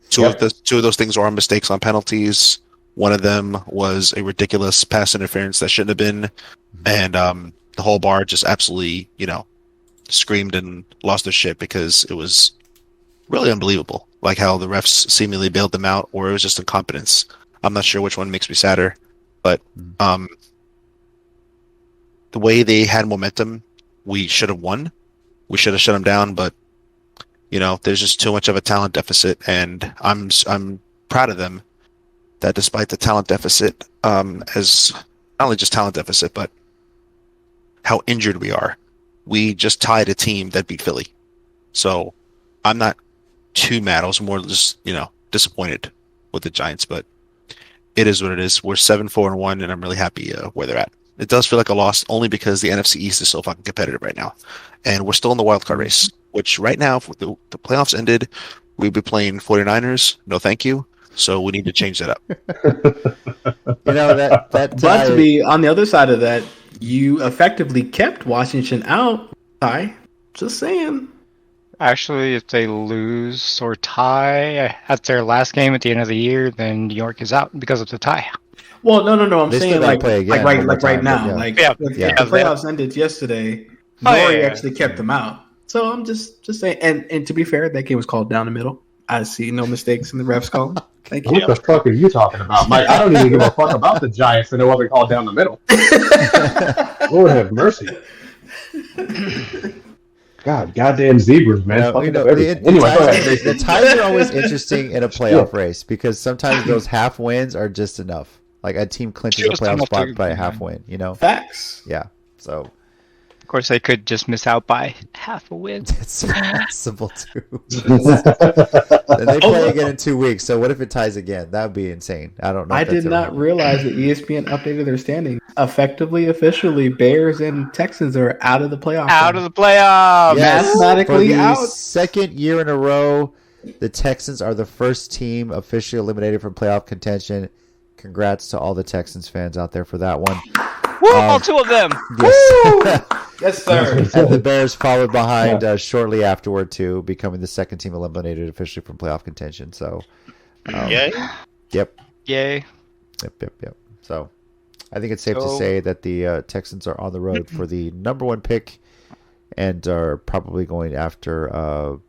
Two of those things were mistakes on penalties. One of them was a ridiculous pass interference that shouldn't have been, and the whole bar just absolutely, screamed and lost their shit because it was really unbelievable, like how the refs seemingly bailed them out, or it was just incompetence. I'm not sure which one makes me sadder, but the way they had momentum, we should have won. We should have shut them down, but there's just too much of a talent deficit, and I'm proud of them that despite the talent deficit, as not only just talent deficit, but how injured we are, we just tied a team that beat Philly. So I'm not too mad. I was more just, disappointed with the Giants, but it is what it is. We're 7-4-1, and I'm really happy where they're at. It does feel like a loss only because the NFC East is so fucking competitive right now, and we're still in the wild card race, which right now, if the playoffs ended, we'd be playing 49ers. No, thank you. So we need to change that up. That But to be on the other side of that, you effectively kept Washington out. Ty, just saying. Actually, if they lose or tie at their last game at the end of the year, then New York is out because of the tie. Well, no. I'm They saying still gotta play again one more right time, now. but yeah. The playoffs ended yesterday. Nori actually kept them out. So I'm just saying. And to be fair, that game was called down the middle. I see no mistakes in the refs call. Thank you. What the fuck are you talking about, Mike? I don't even give a fuck about the Giants, and it wasn't called down the middle. Lord have mercy. goddamn zebras, man. The ties are always interesting in a playoff race because sometimes those half wins are just enough. Like a team clinches a playoff spot by a half win, Facts. Yeah. So, of course, they could just miss out by half a win. It's possible too. And they play again in 2 weeks. So what if it ties again? That would be insane. I don't know. I did not realize that ESPN updated their standings. Effectively, officially, Bears and Texans are out of the playoffs. Out of the playoffs. Yes, Mathematically for the out. second year in a row, the Texans are the first team officially eliminated from playoff contention. Congrats to all the Texans fans out there for that one. Woo, all two of them. Yes. Yes, sir. And the Bears followed behind shortly afterward, too, becoming the second team eliminated officially from playoff contention. So, Yay. Yep. Yay. Yep. So, I think it's safe to say that the Texans are on the road for the number one pick and are probably going after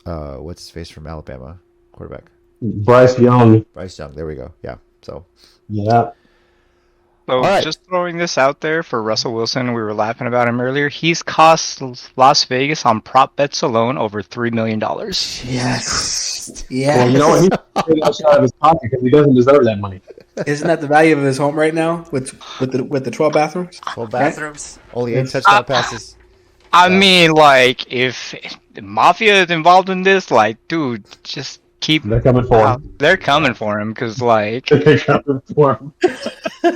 what's his face from Alabama, quarterback Bryce Young. Bryce Young. There we go. Yeah. So, Yeah. So right. just throwing this out there for Russell Wilson, we were laughing about him earlier. He's cost Las Vegas on prop bets alone over $3 million. Yes. Well, you know what? He's taking that shot out of his pocket because he doesn't deserve that money. Isn't that the value of his home right now with the 12 bathrooms? 12 bathrooms, only 8 touchdown passes. I mean, like, if the Mafia is involved in this, like, dude, just keep... They're coming for him. They're coming for him, because, like... They're coming for him.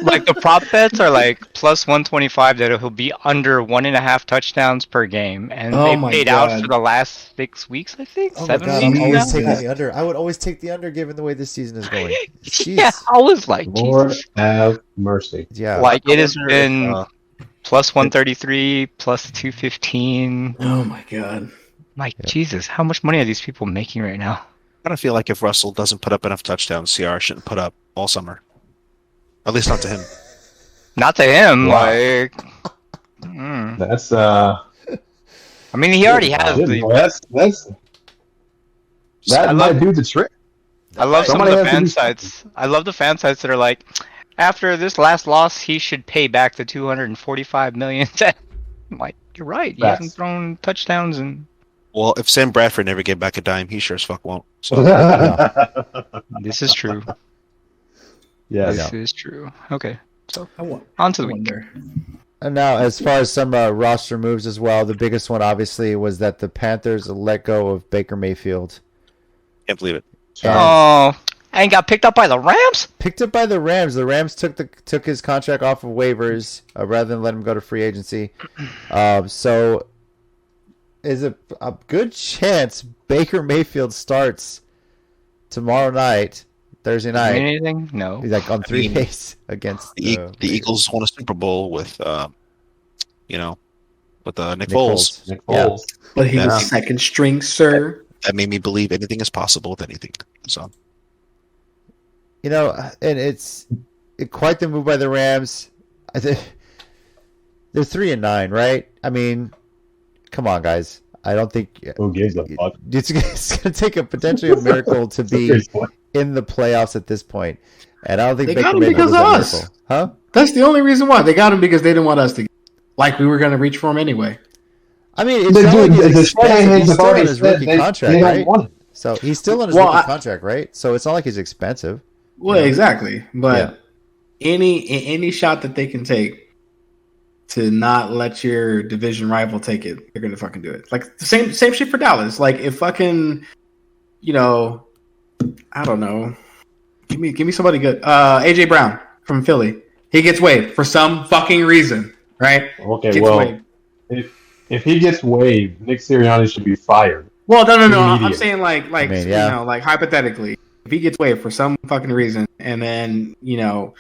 Like, the prop bets are, like, plus 125 that he'll be under 1.5 touchdowns per game. And they paid out for the last 6 weeks, I think? Oh 7 my God, weeks I'm always now? taking the under. I would always take the under given the way this season is going. Jeez. Yeah, I was like, Lord Jesus. have mercy. Yeah. Like, it has been plus 133, plus 215. Oh my God. Like, Jesus, how much money are these people making right now? I don't feel like if Russell doesn't put up enough touchdowns, CR shouldn't put up all summer. At least not to him. Not to him, Wow. like... That's I mean, he already has the... that might do the trick. I love some of Somebody the has to fan do sites. I love the fan sites that are like, after this last loss, he should pay back the $245 million. I'm like, you're right. He Facts. hasn't thrown touchdowns and... Well, if Sam Bradford never gave back a dime, he sure as fuck won't. So This is true. Yes. This is true. Okay, so I on to the week. wonder. And now, as far as some roster moves as well, the biggest one obviously was that the Panthers let go of Baker Mayfield. can't believe it. Oh, and got picked up by the Rams? Picked up by the Rams. The Rams took his contract off of waivers rather than let him go to free agency. So, is a good chance Baker Mayfield starts tomorrow night, Thursday night. Anything? No. Like on 3 days against The Eagles won a Super Bowl with, Nick Foles. Nick Yeah. Foles. But he Yeah. was second string, sir. That made me believe anything is possible with anything. So And it's quite the move by the Rams. I think they're 3-9, right? I mean, come on, guys. I don't think Who gives a fuck? it's going to take a potentially a miracle to be in the playoffs at this point. And I don't think They Baker got him Mayfield because is of a us. miracle. Huh? That's the only reason why. They got him because they didn't want us to get like we were going to reach for him anyway. I mean, it's But not dude, like the he's expensive. Shanahan's He's have still on already his said rookie they contract, don't right? want him. So he's still on his Well, rookie contract, right? So it's not like he's expensive. Well, exactly. But Yeah. any shot that they can take to not let your division rival take it, they're gonna fucking do it. Like the same shit for Dallas. Like if fucking, I don't know. Give me somebody good. AJ Brown from Philly. He gets waived for some fucking reason, right? Okay, Gets well, waived. if he gets waived, Nick Sirianni should be fired. Well, no. I'm Immediate. saying like yeah. like hypothetically, if he gets waived for some fucking reason, and then New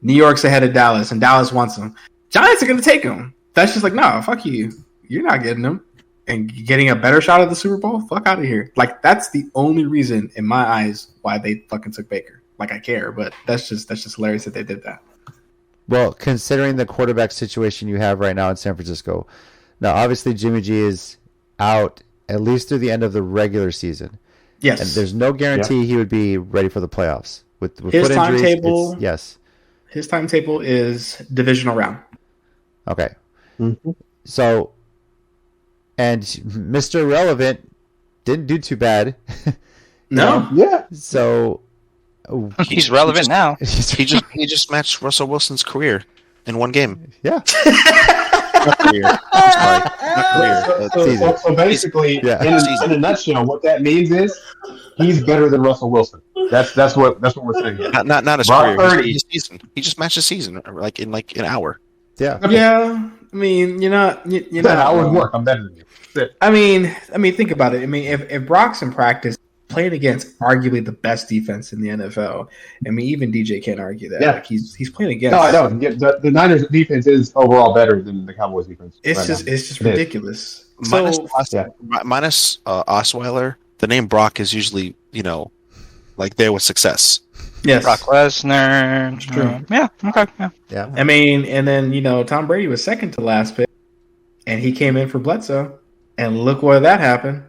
York's ahead of Dallas, and Dallas wants him, Giants are gonna take him. That's just like, no, fuck you. You're not getting him, and getting a better shot at the Super Bowl. Fuck out of here. Like that's the only reason in my eyes why they fucking took Baker. Like I care, but that's just hilarious that they did that. Well, considering the quarterback situation you have right now in San Francisco, now obviously Jimmy G is out at least through the end of the regular season. Yes, And there's no guarantee he would be ready for the playoffs. With His foot injuries, timetable- yes. his timetable is divisional round. Okay. Mhm. So and Mr. Irrelevant didn't do too bad. No. Yeah. So He's relevant now. He just matched Russell Wilson's career in one game. Yeah. Not career. I'm sorry. Not career. So basically, Yeah. in a nutshell, what that means is he's better than Russell Wilson. That's what we're saying. Here. Not his Brock career. Purdy. His season. He just matched his season like in an hour. Yeah. Yeah. I mean, you're not That would work. I'm better than you. I mean, think about it. I mean, if Brock's in practice playing against arguably the best defense in the NFL, I mean, even DJ can't argue that. Yeah. Like he's playing against. No, I don't. The Niners' defense is overall better than the Cowboys' defense. It's right just now. it's just ridiculous. Minus Osweiler, the name Brock is usually like there with success. Yes. Brock Lesnar. True. Yeah. Okay. Yeah. Yeah. I mean, and then Tom Brady was second to last pick, and he came in for Bledsoe, and look where that happened.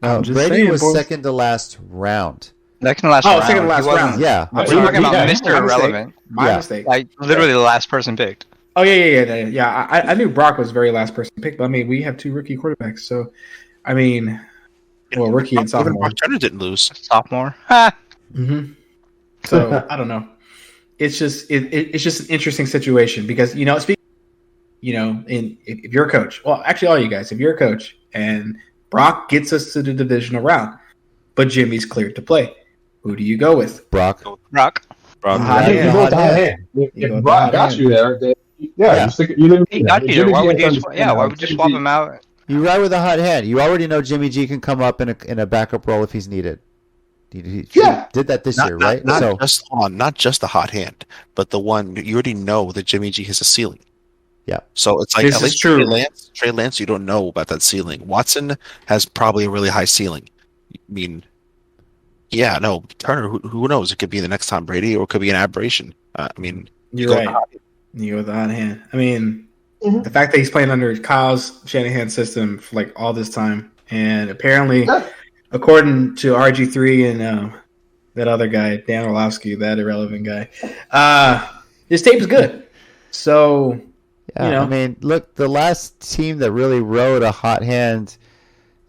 I'm just Brady saying, was boys. second to last round. Second to last Oh, round. second to last He wasn't- round. Yeah. We're He- talking about yeah, Mr. my mistake. Irrelevant. My Yeah. mistake. Like literally the last person picked. Oh yeah. I knew Brock was the very last person picked, but I mean, we have two rookie quarterbacks, so I mean, well, rookie and Even sophomore. Brock Turner didn't lose. Sophomore. Ha! Mm-hmm. So I don't know. It's just it's just an interesting situation because if you're a coach, well, actually all you guys, if you're a coach and Brock gets us to the divisional round, but Jimmy's cleared to play, who do you go with? Brock. Rock. Brock. Hot I think you hand. go with the hot hand. You go If with Brock the hot got hand. you there, then, you He got you there. Why would you? Why would you swap him out? You ride with a hot hand. You already know Jimmy G can come up in a backup role if he's needed. He did that this year, right? Not just the hot hand, but the one you already know that Jimmy G has a ceiling. Yeah. So it's like This at is least true. Trey Lance, you don't know about that ceiling. Watson has probably a really high ceiling. I mean, yeah, no, Turner. Who knows? It could be the next Tom Brady, or it could be an aberration. I mean, You're go right. with the hot- You go with the hot hand. I mean, Mhm. the fact that he's playing under Kyle's Shanahan system for like all this time, and apparently, Yeah. according to RG3 and that other guy, Dan Orlovsky, that irrelevant guy, his tape is good. So Yeah, I mean, look, the last team that really rode a hot hand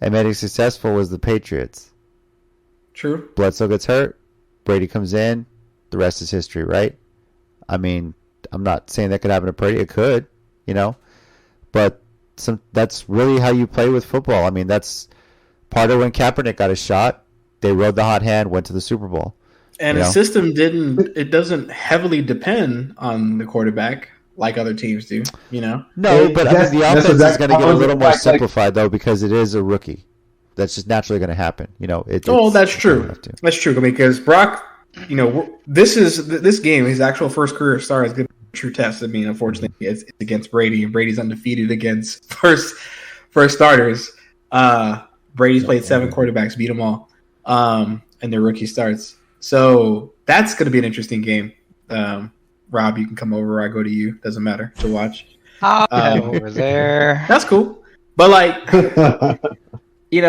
and made it successful was the Patriots. true. Bledsoe gets hurt, Brady comes in, the rest is history, right? I mean, I'm not saying that could happen to Brady. It could, but that's really how you play with football. I mean, that's part of when Kaepernick got a shot. They rode the hot hand, went to the Super Bowl. And the system doesn't heavily depend on the quarterback like other teams do. No, but I mean, the offense is going to get a little more simplified though because it is a rookie. That's just naturally going to happen. That's true. That's true. I mean, because Brock, this game, his actual first career start is going to be a true test. I mean, unfortunately, it's against Brady, and Brady's undefeated against first starters. Brady's played 7 quarterbacks, beat them all, and their rookie starts. So that's going to be an interesting game. Rob, you can come over. I go to you. Doesn't matter to watch. Over there. That's cool. But I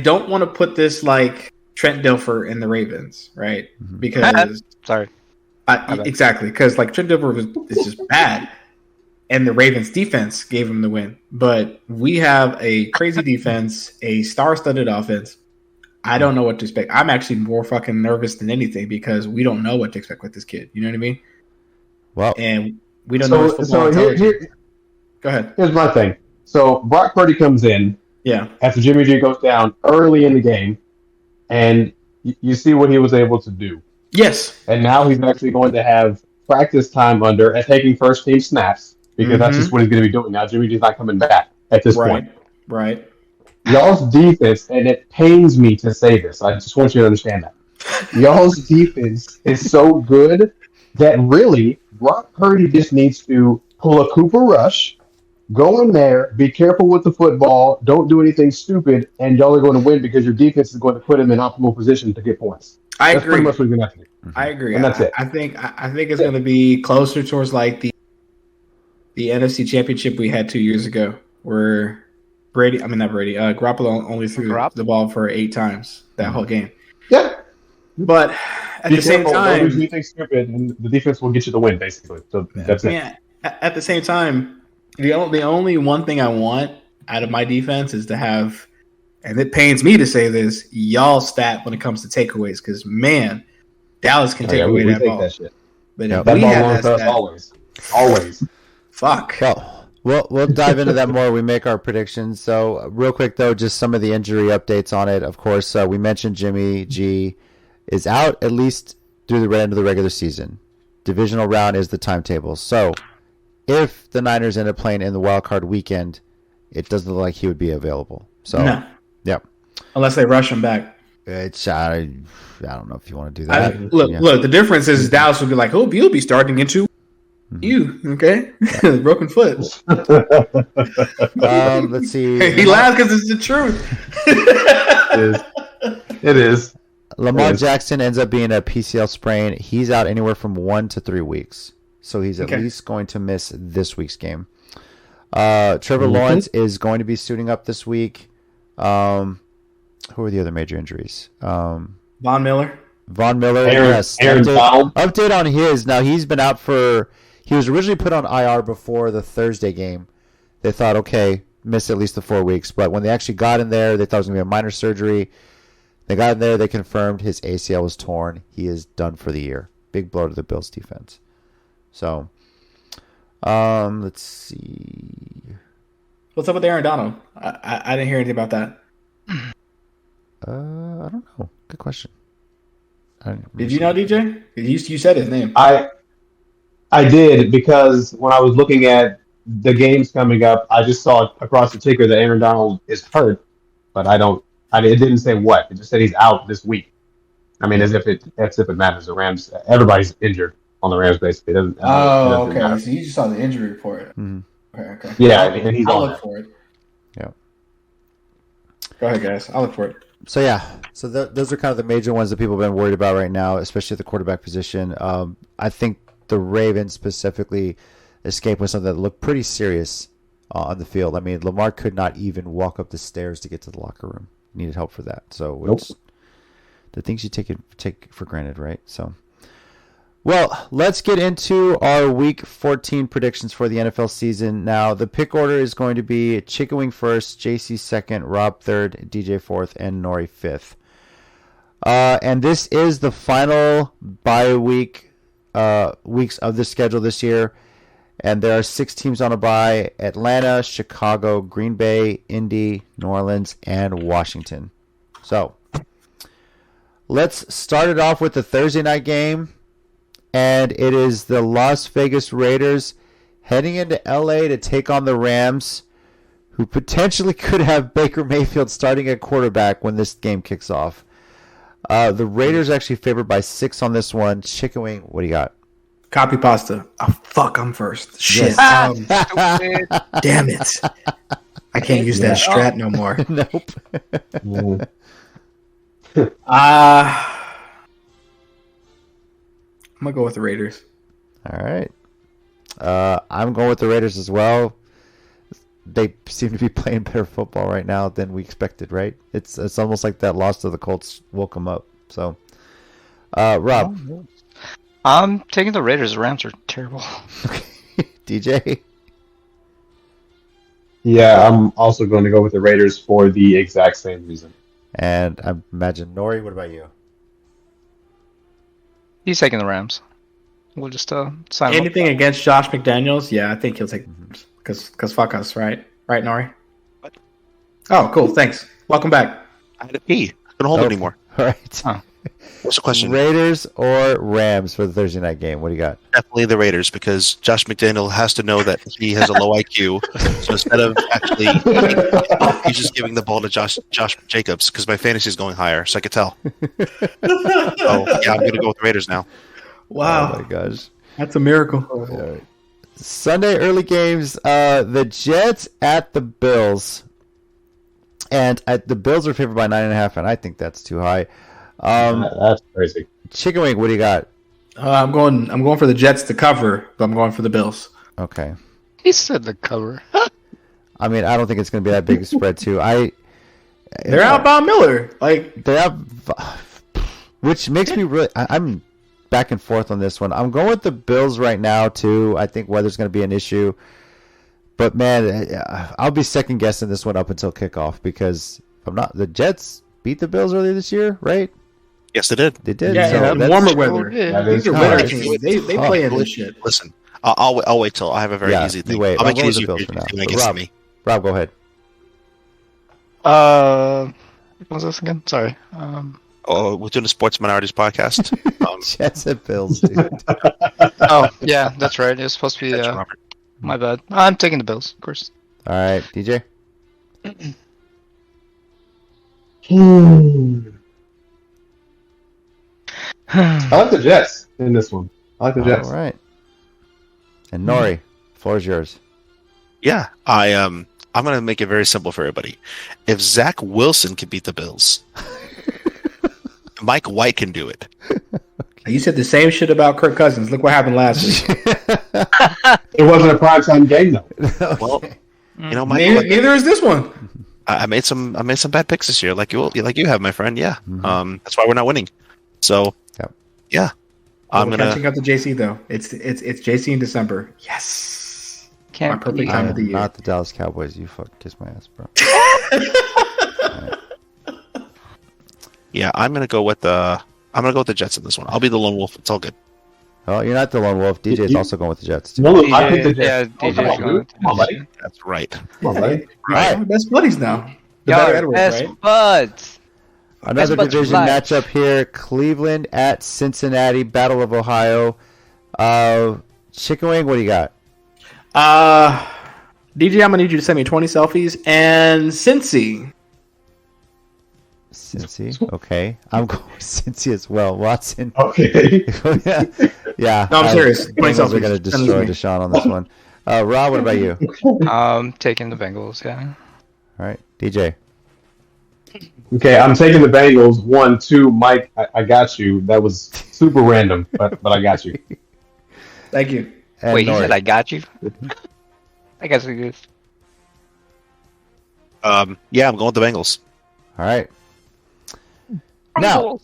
don't want to put this like Trent Dilfer in the Ravens, right? Because sorry, exactly because like Trent Dilfer is just bad, and the Ravens defense gave him the win. But we have a crazy defense, a star-studded offense. I don't know what to expect. I'm actually more fucking nervous than anything because we don't know what to expect with this kid. You know what I mean? Well, and we don't know his football intelligence. Go ahead. Here's my thing. So Brock Purdy comes in. Yeah. After Jimmy G goes down early in the game, and you see what he was able to do. Yes. And now he's actually going to have practice time under and taking first team snaps because that's just what he's going to be doing. Now Jimmy G's not coming back at this point. Right. Y'all's defense, and it pains me to say this, I just want you to understand that. Y'all's defense is so good that really Brock Purdy just needs to pull a Cooper Rush, go in there, be careful with the football, don't do anything stupid, and y'all are going to win because your defense is going to put him in optimal position to get points. That's pretty much what you're going to have to do. I agree. And that's it. I think it's going to be closer towards like the NFC Championship we had 2 years ago, where Garoppolo only threw the ball for 8 times that whole game. Yeah. But at the same time, don't do anything stupid, and the defense will get you the win, basically. So that's it. Yeah. At the same time, the only one thing I want out of my defense is to have, and it pains me to say this, y'all stat when it comes to takeaways, because man, Dallas can take away that ball. That shit. But That if we ball had going that for us stat, always. fuck. Well, we'll dive into that more when we make our predictions. So, real quick, though, just some of the injury updates on it. Of course, we mentioned Jimmy G is out at least through the end of the regular season. Divisional round is the timetable. So, if the Niners end up playing in the wild card weekend, it doesn't look like he would be available. So, No. Yep. Unless they rush him back. I don't know if you want to do that. Look, the difference is Dallas would be like, oh, you'll be starting in 2 you, okay? Broken foot. Let's see. He laughs because it's the truth. It is. Lamar Jackson ends up being a PCL sprain. He's out anywhere from 1 to 3 weeks. So he's at least going to miss this week's game. Trevor Lawrence is going to be suiting up this week. Who are the other major injuries? Von Miller. Yes. Aaron Donald. Update on his. Now, he's been out for... He was originally put on IR before the Thursday game. They thought, okay, miss at least the 4 weeks. But when they actually got in there, they thought it was going to be a minor surgery. They got in there. They confirmed his ACL was torn. He is done for the year. Big blow to the Bills defense. So, let's see. What's up with Aaron Donald? I didn't hear anything about that. I don't know. Good question. Did you know, DJ? You said his name. I did, because when I was looking at the games coming up, I just saw across the ticker that Aaron Donald is hurt, but it didn't say what. It just said he's out this week. I mean, as if it matters. The Rams, everybody's injured on the Rams, basically. It doesn't okay. matter. So you just saw the injury report. Mm-hmm. Okay. Yeah, and he's I'll on look for it. Yeah. Go ahead, guys. I'll look for it. So, yeah. So those are kind of the major ones that people have been worried about right now, especially at the quarterback position. I think the Ravens specifically escaped with something that looked pretty serious on the field. I mean, Lamar could not even walk up the stairs to get to the locker room. He needed help for that. So it's the things you take for granted, right? So, well, let's get into our Week 14 predictions for the NFL season. Now, the pick order is going to be Chicken Wing first, JC second, Rob third, DJ fourth, and Nori fifth. And this is the final bye weeks of the schedule this year, and there are 6 teams on a bye: Atlanta, Chicago, Green Bay, Indy, New Orleans, and Washington. So let's start it off with the Thursday night game, and it is the Las Vegas Raiders heading into LA to take on the Rams, who potentially could have Baker Mayfield starting at quarterback when this game kicks off. The Raiders actually favored by 6 on this one. Chicken Wing, what do you got? Copy pasta. Oh, fuck, I'm first. Shit. Yes. Damn it. I can't use that strat no more. Nope. I'm going to go with the Raiders. All right. I'm going with the Raiders as well. They seem to be playing better football right now than we expected, right? It's almost like that loss to the Colts woke them up. So, Rob. I'm taking the Raiders. The Rams are terrible. DJ? Yeah, I'm also going to go with the Raiders for the exact same reason. And I imagine, Nori, what about you? He's taking the Rams. We'll just sign anything against Josh McDaniels? Yeah, I think he'll take because fuck us, right? Right, Nori? What? Oh, cool. Thanks. Welcome back. I had to pee. I couldn't hold it anymore. All right. Huh. What's the question? Raiders or Rams for the Thursday night game? What do you got? Definitely the Raiders, because Josh McDaniel has to know that he has a low IQ. So instead of actually, he's just giving the ball to Josh Jacobs, because my fantasy is going higher, so I could tell. Oh yeah, I'm going to go with the Raiders now. Wow. Oh my gosh. That's a miracle. All right. Sunday early games, the Jets at the Bills. And the Bills are favored by 9.5, and I think that's too high. That's crazy. Chicken Wing, what do you got? I'm going for the Jets to cover, but I'm going for the Bills. Okay. He said the cover. I mean, I don't think it's going to be that big a spread, too. They're out Von Miller. They're out, which makes me really. I'm back and forth on this one. I'm going with the Bills right now, too. I think weather's going to be an issue. But man, I'll be second guessing this one up until kickoff because the Jets beat the Bills earlier this year, right? Yes, they did. They did. Yeah, so in warmer weather. These are winter tough. teams. They play in this shit. Listen, I'll wait till I have a very easy thing. Wait, I'll make it go with easy the for Bills you for now. to make But it to me. Rob, go ahead. What was this again? Sorry. Oh, we're doing a Sports Minorities podcast. Jets and Bills, dude. Oh, yeah, that's right. It was supposed to be. That's Robert. My bad. I'm taking the Bills, of course. All right, DJ. I like the Jets in this one. I like the Jets. All right. And Nori, floor is yours. Yeah, I'm gonna make it very simple for everybody. If Zach Wilson can beat the Bills, Mike White can do it. You said the same shit about Kirk Cousins. Look what happened last week. It wasn't a primetime game though. Well, Mike neither, White, neither is this one. I made some bad picks this year, like you have, my friend. Yeah, that's why we're not winning. So, Yep. yeah, I'm catching up to JC though. It's JC in December. Yes, my perfect time of the year. Not the Dallas Cowboys. You kiss my ass, bro. Yeah, I'm gonna go with the Jets in this one. I'll be the lone wolf. It's all good. Oh, you're not the lone wolf. DJ's also going with the Jets. Too. No, I picked the Jets. Yeah, DJ's going with Come on, buddy. That's right. Come on, buddy. Right. We're best buddies now. The better Edwards, right? Buds. Another Best division buds matchup here: Cleveland at Cincinnati, Battle of Ohio. Chicken Wing, what do you got? DJ, I'm gonna need you to send me 20 selfies and Cincy. Cincy, okay. I'm going with Cincy as well. Watson. Okay. Yeah. No, I'm serious. 20 Bengals are selfies. going to destroy Deshaun on this one. Rob, what about you? Taking the Bengals, yeah. All right, DJ. Okay, I'm taking the Bengals. 1, 2, Mike. I got you. That was super random, but I got you. Thank you. And Wait, he Nori. said I got you? I guess we do. Yeah, I'm going with the Bengals. All right. Now,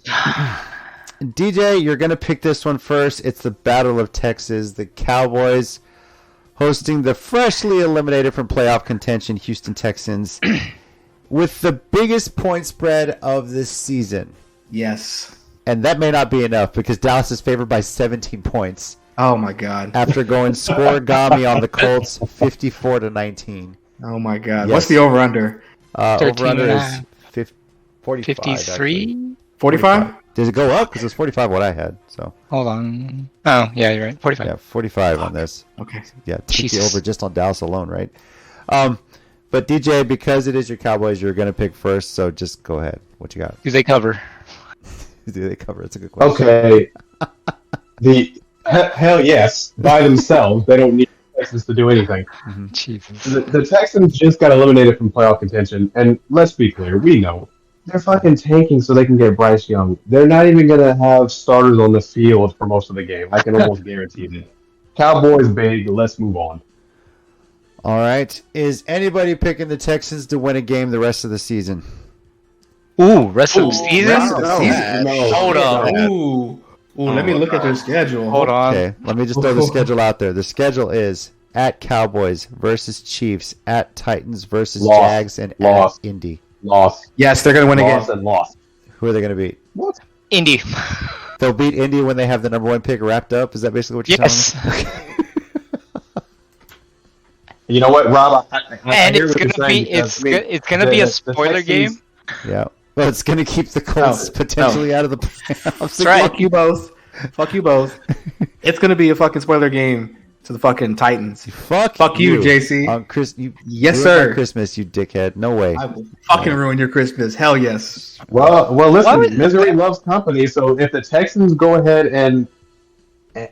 DJ, you're going to pick this one first. It's the Battle of Texas. The Cowboys hosting the freshly eliminated from playoff contention Houston Texans with the biggest point spread of this season. Yes. And that may not be enough because Dallas is favored by 17 points Oh my god. after going scoregami on the Colts 54-19. Oh my god. Yes. What's the over under? 13 Over-under and a is half. 45. 53? 45? Does it go up? Because it's 45 what I had. So Hold on. Oh, yeah, you're right. 45. yeah, 45 on this. Okay. Yeah, take the Jesus. over just on Dallas alone, right? But DJ, because it is your Cowboys, you're going to pick first. So just go ahead. What you got? Do they cover? Do they cover? It's a good question. Okay. Hell yes. By themselves, they don't need Texans to do anything. Jesus. The Texans just got eliminated from playoff contention, and let's be clear, we know they're fucking tanking so they can get Bryce Young. They're not even gonna have starters on the field for most of the game. I can almost guarantee that. Cowboys big. Let's move on. All right. Is anybody picking the Texans to win a game the rest of the season? Ooh, rest of the season? Rest of the season? No. Hold on. Ooh. Let me look at their schedule. Hold on. Okay, let me just throw the schedule out there. The schedule is at Cowboys versus Chiefs, at Titans versus Loss. Jags, and Loss. at Indy. Loss. Yes, they're going to win Loss again. and loss. Who are they going to beat? What? Indy. They'll beat Indy when they have the number one pick wrapped up. Is that basically what you're Yes. telling me? You know what, Rob? I And hear it's what you're gonna saying be because, it's gonna be a spoiler game. Yeah. Well, it's going to keep the Colts No, potentially out of the playoffs. That's right. Fuck you both. Fuck you both. It's going to be a fucking spoiler game to the fucking Titans. Fuck you, JC. On Yes, ruined sir. my Christmas, you dickhead. No way. I will fucking ruin your Christmas. Hell yes. Well, listen, What? misery loves company. So if the Texans go ahead and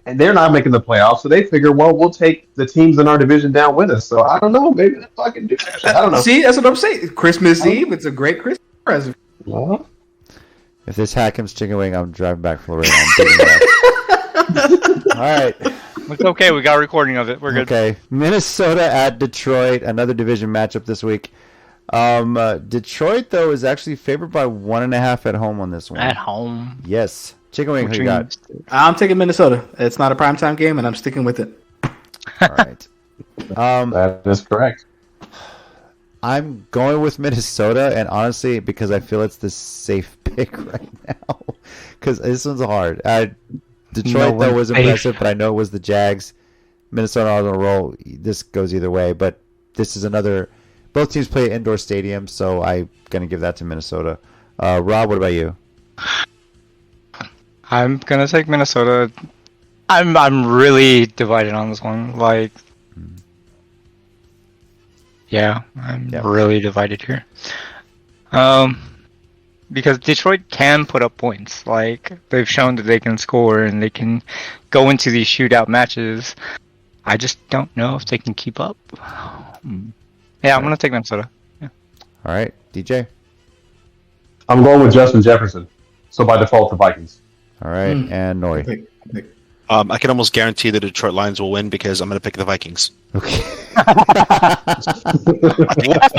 they're not making the playoffs, so they figure, well, we'll take the teams in our division down with us. So I don't know, maybe they fucking do that shit. I don't know. See, that's what I'm saying. Christmas Eve, it's a great Christmas present. Well, If this Hackham's chicken wing, I'm driving back from Florida. I'm taking it out. All right. It's okay. We got a recording of it. We're good. Okay. Minnesota at Detroit, another division matchup this week. Detroit, though, is actually favored by 1.5 at home on this one. At home. Yes. Chicken wing, who you got? I'm taking Minnesota. It's not a primetime game, and I'm sticking with it. All right. That is correct. I'm going with Minnesota, and honestly, because I feel it's the safe pick right now. Because this one's hard. Detroit, though, was impressive, but I know it was the Jags. Minnesota on a roll. This goes either way, but this is another. Both teams play at indoor stadiums, so I'm going to give that to Minnesota. Rob, what about you? I'm gonna take Minnesota. I'm really divided on this one. Like, yeah, I'm really divided here. Because Detroit can put up points. Like, they've shown that they can score and they can go into these shootout matches. I just don't know if they can keep up. Yeah, I'm gonna take Minnesota. Yeah. All right, DJ. I'm going with Justin Jefferson. So by default, the Vikings. All right, and Nori. I can almost guarantee the Detroit Lions will win because I'm going to pick the Vikings. Okay.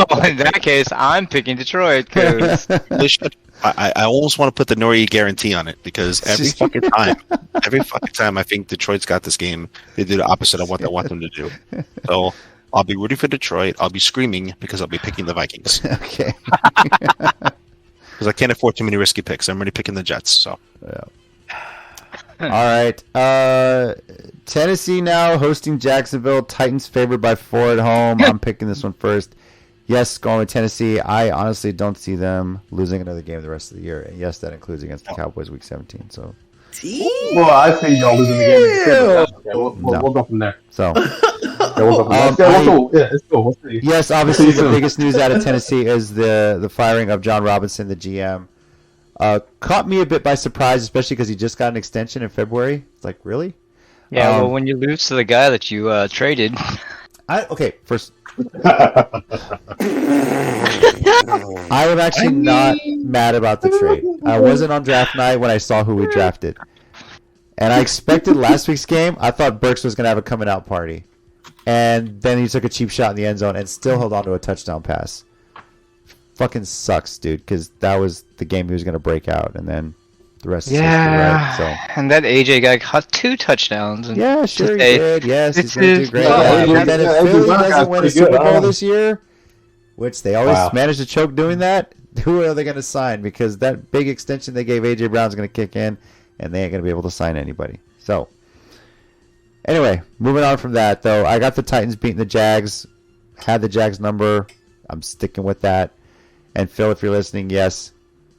Well, in that case, I'm picking Detroit because They should. I almost want to put the Nori guarantee on it because every fucking time I think Detroit's got this game, they do the opposite of what I want them to do. So I'll be rooting for Detroit. I'll be screaming because I'll be picking the Vikings. Okay. Because I can't afford too many risky picks. I'm already picking the Jets. So. Yeah. All right. Tennessee now hosting Jacksonville. Titans favored by 4 at home. I'm picking this one first. Yes, going with Tennessee. I honestly don't see them losing another game the rest of the year. And yes, that includes against the Cowboys week 17. So. Well, I see y'all losing the game. We'll go from there. So. It's cool. We'll see. Yes, obviously the biggest news out of Tennessee is the firing of John Robinson, the GM. Caught me a bit by surprise, especially because he just got an extension in February. It's like, really? yeah. Well, when you lose to the guy that you traded, First, I am actually not mad about the trade. I wasn't on draft night when I saw who we drafted, and I expected last week's game. I thought Burks was going to have a coming out party, and then he took a cheap shot in the end zone and still held on to a touchdown pass. Fucking sucks, dude, because that was the game he was going to break out, and then the rest is history, right? So. And that AJ guy caught 2 touchdowns. And Yeah, sure he did. Yes, he's going to do great. Yeah, But then if Philly doesn't win a pretty Super good. Bowl this year, which they always manage to choke doing that, who are they going to sign? Because that big extension they gave AJ Brown's going to kick in, and they ain't going to be able to sign anybody. So, anyway, moving on from that, though, I got the Titans beating the Jags. Had the Jags number. I'm sticking with that. And Phil, if you're listening, yes,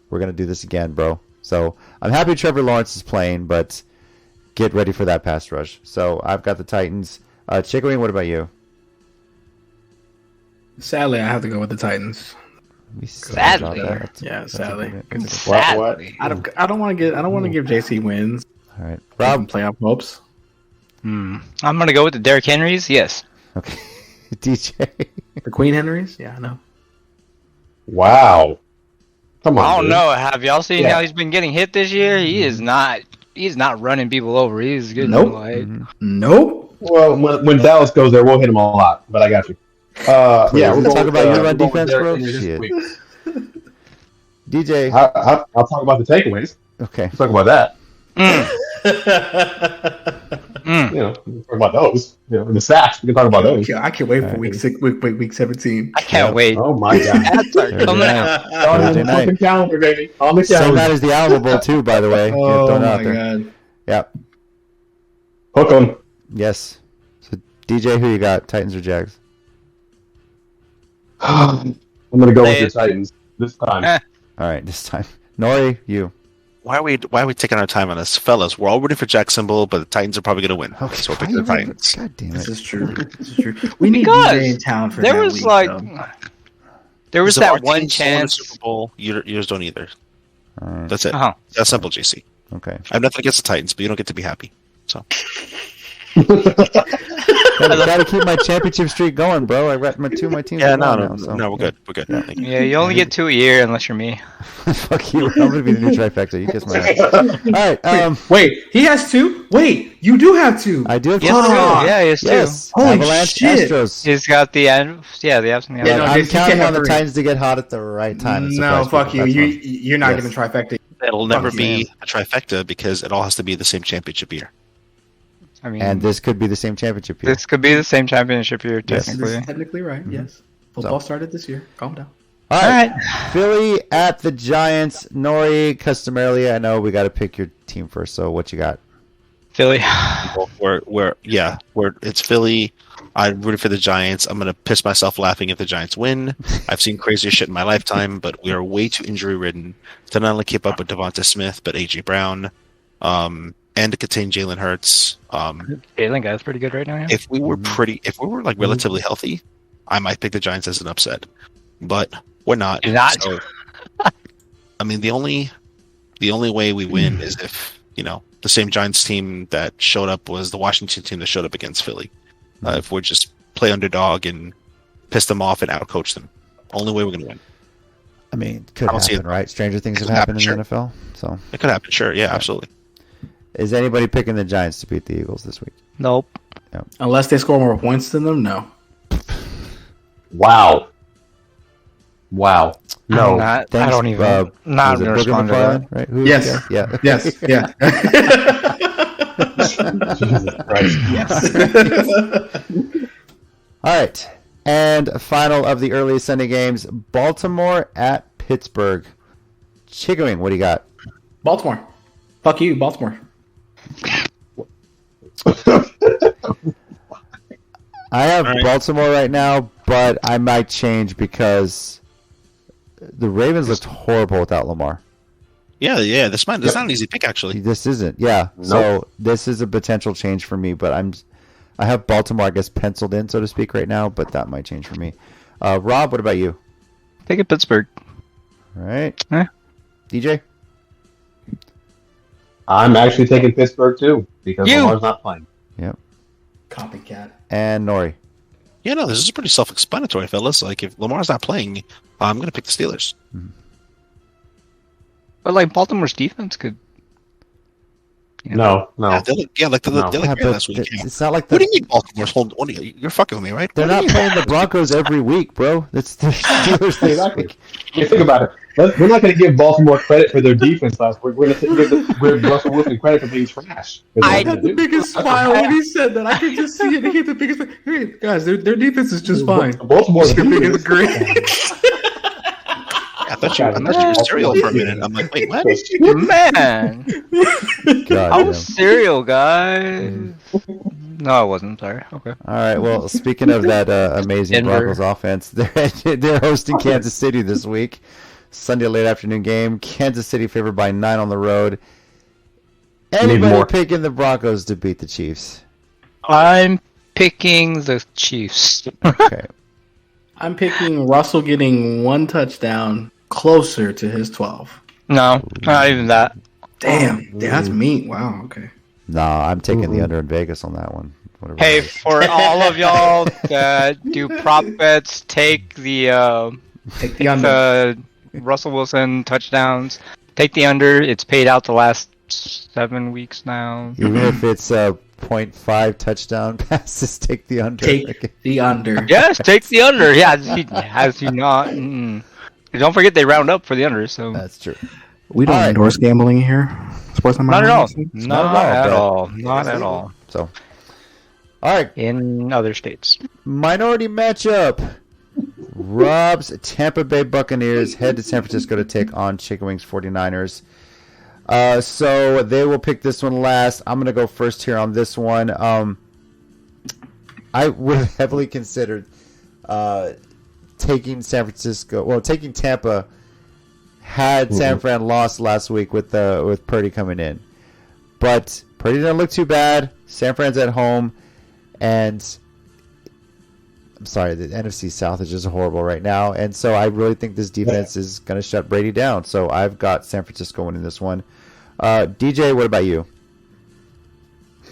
we're going to do this again, bro. So I'm happy Trevor Lawrence is playing, but get ready for that pass rush. So I've got the Titans. Chicken Wing, what about you? Sadly, I have to go with the Titans. Sadly. Yeah, sadly. Sadly. I don't want to give JC wins. All right, Rob, Rob. playoff hopes. I'm gonna go with the Derrick Henrys. Yes. Okay, DJ. The Queen Henrys. Yeah, I know. Wow. Come on. I don't dude. know. Have y'all seen Yeah. how he's been getting hit this year? He is not. He's not running people over. He's good. Nope. Like, Nope. Well, when Dallas goes there, we'll hit him a lot. But I got you. Yeah, we'll talk about your run we're going defense, Derrick bro. Henry this Shit. week. DJ. I'll talk about the takeaways. Okay. Talk about that. mm. You know, talk about those. You know, the sacks. We can talk about those. I can't wait for week 17. I can't wait. Oh my god. Ads are Thursday coming night. out. On Thursday the night. fucking calendar, baby. On the Same calendar. night as the Alamo Bowl too, by the way. Oh Thrown out my there. god. Yep. Hook 'em. Yes. So DJ, who you got? Titans or Jags? I'm gonna go with your Titans this time. All right, this time. Nori, you. Why are we taking our time on this, fellas? We're all rooting for Jacksonville, but the Titans are probably going to win. Okay, So we'll pick why the you- Titans. God damn This it. is true. This is true. We need Because DJ in town for There that was week, like, though. there was Because if our that one teams don't win the chance. Super Bowl, yours don't either. All right. That's it. Oh, That's simple, JC. Okay. I have nothing against the Titans, but you don't get to be happy. So Gotta keep my championship streak going, bro. I got my teams. yeah, are gone no, now, so. we're good. We're good. Thank you. yeah. You only get 2 a year unless you're me. Fuck you. I'm gonna be the new trifecta. You kiss my ass. All right. Wait, he has 2? Wait, you do have 2. I do have Yes, Oh, yeah, he has 2. Yes. Holy Avalanche shit. Astros. He's got the end. Yeah, the Avs and the Yeah, Avs. no, I'm JC counting can't on have the 3. Titans to get hot at the right time. and No, surprise fuck people. you. That's You're not Yes. getting trifecta. It'll never Fuck be you. a trifecta because it all has to be the same championship year. I mean, And this could be the same championship year. this could be the same championship year, Yes. technically. This is technically right. Yes. Football started this year. Calm down. All right. Philly at the Giants. Nori, customarily, I know we got to pick your team first. So what you got? Philly. It's Philly. I rooted for the Giants. I'm gonna piss myself laughing if the Giants win. I've seen crazier shit in my lifetime, but we are way too injury ridden to not only keep up with Devonta Smith, but AJ Brown, and to contain Jalen Hurts. Jalen guy's pretty good right now. Yeah. If we were like relatively healthy, I might pick the Giants as an upset, but we're not. You're not. So, I mean, the only way we win is if the same Giants team that showed up was the Washington team that showed up against Philly. If we just play underdog and piss them off and outcoach them, only way we're gonna win. I mean, could happen, right? Stranger things have happened in the NFL, so it could happen. Sure, yeah, absolutely. Is anybody picking the Giants to beat the Eagles this week? Nope. No. Unless they score more points than them, no. Wow. No. I Thanks, don't even. Not was it gonna Booger respond to McFarlane, that. right? Who? Yes. Yeah. Yes. Yeah. Jesus Christ. All right. And final of the early Sunday games, Baltimore at Pittsburgh. Chicken Wing, what do you got? Baltimore. Fuck you, Baltimore. I have Baltimore right now, but I might change because the Ravens looked horrible without Lamar. Yeah. That's not an easy pick, actually. This isn't. Yeah. Nope. So this is a potential change for me, but I have Baltimore, I guess, penciled in, so to speak, right now, but that might change for me. Rob, what about you? Take it Pittsburgh. All right. Eh. DJ? I'm actually taking Pittsburgh too because Lamar's not playing. Yep. Copycat. And Nori? Yeah, no, this is pretty self-explanatory, fellas. Like, if Lamar's not playing, I'm going to pick the Steelers. But like Baltimore's defense could. No. Yeah, they look great last week. It's not like What do you mean Baltimore's holding? You're fucking with me, right? they're not playing the Broncos every week, bro. That's the Steelers this Exactly. week. You think about it. We're not going to give Baltimore credit for their defense last week. We're going to give Russell Wilson credit for being trash. I had the biggest smile when he said that. I could just see it. He had the biggest. Hey, guys, their defense is just fine. Baltimore's Their biggest great. I thought you were cereal for a minute. I'm like, wait, what? Man, God, I was cereal, guys. No, I wasn't. Sorry. Okay. All right. Well, speaking of that amazing Denver. Broncos offense, they're hosting Kansas City this week. Sunday late afternoon game. Kansas City favored by 9 on the road. Anybody picking the Broncos to beat the Chiefs? I'm picking the Chiefs. Okay. I'm picking Russell getting one touchdown closer to his 12. No, not even that. Damn, that's mean. Wow. Okay. Nah, I'm taking the under in Vegas on that one. Whatever Hey, it is. for all of y'all that do prop bets, take the Take the under. Russell Wilson touchdowns. Take the under. It's paid out the last 7 weeks now. Even if it's 0.5 touchdown passes, take the under. Take the under. Yes, take the under. Yeah, has he not? Don't forget they round up for the under. So That's true. We don't endorse gambling here. Sports not at all. Not Not at at all, all. Not at all. So, all right. In other states. Minority matchup. Rob's Tampa Bay Buccaneers head to San Francisco to take on Chicken Wings 49ers. So they will pick this one last. I'm going to go first here on this one. I would have heavily considered taking taking Tampa had San Fran lost last week with Purdy coming in. But Purdy didn't look too bad. San Fran's at home, and I'm sorry, the NFC South is just horrible right now, and so I really think this defense is going to shut Brady down. So I've got San Francisco winning this one. DJ, what about you?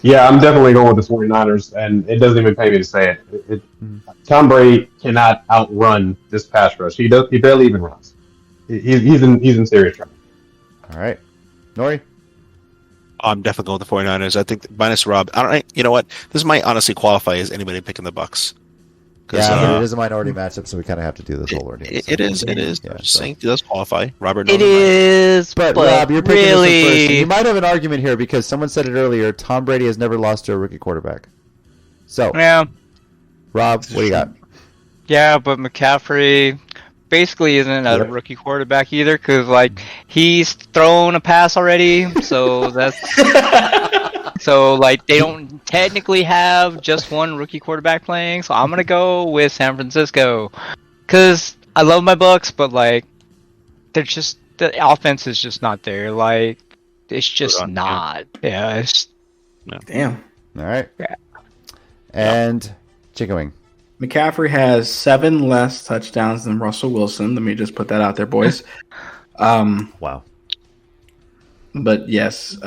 Yeah, I'm definitely going with the 49ers, and it doesn't even pay me to say it. Tom Brady cannot outrun this pass rush. He barely even runs. He's in serious trouble. All right, Nori? I'm definitely going with the 49ers. I think minus Rob. You know what? This might honestly qualify as anybody picking the Bucks. Yeah, it is a minority matchup, so we kind of have to do this whole ordeal. It is. Yeah, just saying, it does qualify. Robert. It is, but Rob, you're picking this one first. And you might have an argument here because someone said it earlier. Tom Brady has never lost to a rookie quarterback. So, yeah, Rob, what do you got? Yeah, but McCaffrey basically isn't a rookie quarterback either because like he's thrown a pass already, so that's so like they don't technically have just one rookie quarterback playing. So I'm gonna go with San Francisco because I love my Bucks, but like they're just the offense is just not there. Like it's just not. Yeah, it's damn. All right. Yeah. And Chicken Wing. McCaffrey has 7 less touchdowns than Russell Wilson. Let me just put that out there, boys. Wow. But yes,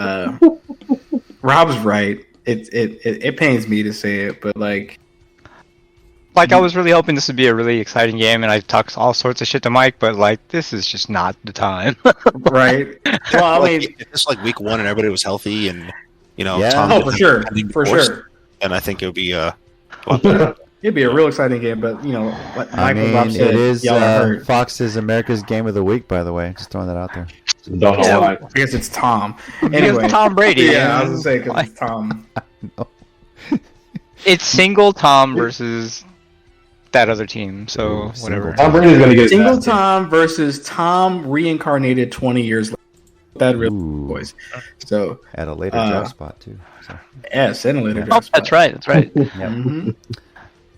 Rob's right. It pains me to say it, but like I was really hoping this would be a really exciting game, and I talked all sorts of shit to Mike, but like this is just not the time. Right. Well, I mean, it's like week 1 and everybody was healthy, and Tom for sure. And I think it would be it'd be a real exciting game, but like Michael said, it is Fox's America's Game of the Week, by the way. Just throwing that out there. Don't know why. I guess it's Tom. Anyway, it's Tom Brady. Yeah, I was gonna say because it's Tom. It's single Tom versus that other team, so whatever. Tom Brady's gonna get single Tom versus Tom reincarnated 20 years later. That really boys. So at a later draft spot too. So. Yes, and a later draft spot. That's right. That's right. Mm-hmm.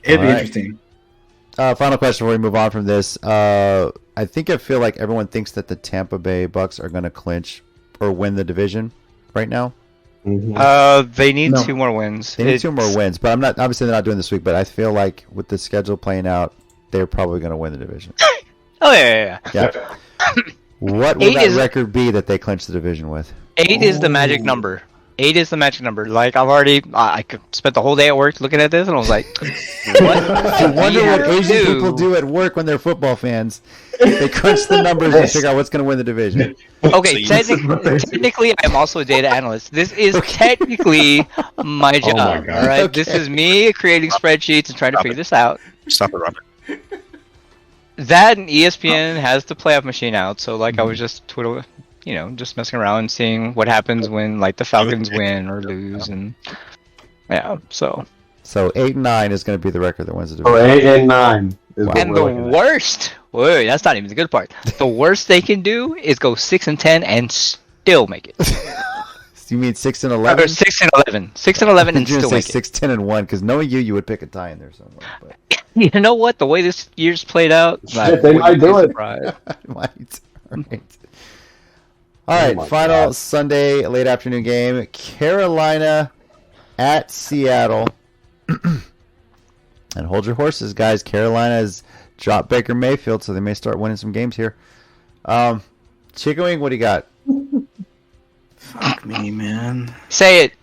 It'd be interesting. Final question before we move on from this. I feel like everyone thinks that the Tampa Bay Bucks are going to clinch or win the division right now. Mm-hmm. They need 2 more wins. They need 2 more wins, but I'm not. Obviously, they're not doing this week. But I feel like with the schedule playing out, they're probably going to win the division. Oh yeah. What will that record be that they clinch the division with? 8 is the magic number. 8 is the magic number. Like I could spent the whole day at work looking at this, and I was like, "What?" I wonder what Asian people do at work when they're football fans. They crunch the numbers and figure out what's going to win the division. Okay, technically, I'm also a data analyst. This is technically my job. Oh my God. All right, Okay. this is me creating spreadsheets and trying to figure this out. Stop it, Robert. That and ESPN has the playoff machine out, so like I was just just messing around and seeing what happens when like the Falcons win or lose, and so 8-9 is going to be the record that wins the Oh, division. 8 and 9. And the worst, wait, that's not even the good part. The worst they can do is go 6-10 and still make it. You mean 6-11? Or 6-11, 6-11 and still make it. 6-10-1 because knowing you would pick a tie in there somewhere. But. You know what? The way this year's played out, Shit, they might do it. Might. All right, final Sunday late afternoon game: Carolina at Seattle. And hold your horses, guys. Carolina has dropped Baker Mayfield, so they may start winning some games here. Chicken Wing, what do you got? Fuck me, man. Say it.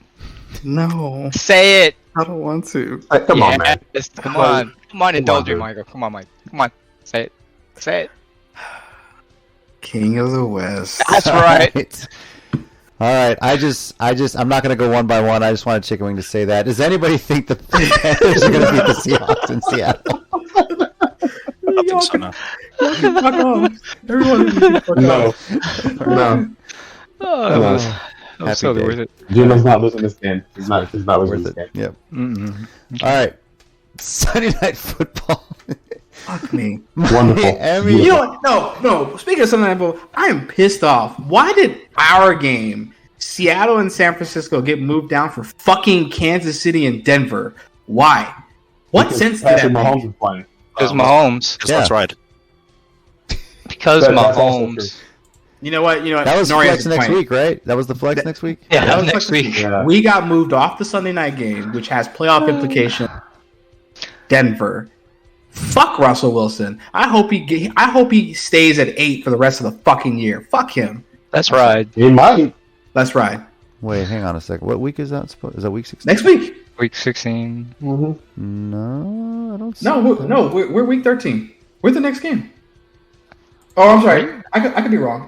No. Say it. I don't want to. Come on, man. Come on, indulge me, Michael. Come on, Mike. Come on. Say it. Say it. King of the West. That's right. All right. I'm not going to go one by one. I just wanted Chicken Wing to say that. Does anybody think the Panthers are going to beat the Seahawks in Seattle? I think so, no. Fuck off. Everyone No. Oh, that was so worth it. Gino's not losing this game. He's not losing this game. Yep. Mm-hmm. All right. Sunday Night Football. Fuck me. Wonderful. You know what? No. Speaking of Sunday Night Football, I am pissed off. Why did our game, Seattle and San Francisco, get moved down for fucking Kansas City and Denver? Why? What sense did that Mahomes make? is playing. Because Mahomes. That's right. Because That's also Mahomes. You know what? That was Noria's flex next playing. week, right? That was the flex next week? Yeah, That was next week. Yeah. We got moved off the Sunday night game, which has playoff implications. Denver. Fuck Russell Wilson. I hope he stays at 8 for the rest of the fucking year. Fuck him. That's right. He might. Let's ride. Wait, hang on a second. What week is that? Is that week 16? Next week. Week 16. Mm-hmm. No, I don't see We're week 13. We're the next game. Oh, I'm sorry. I could be wrong.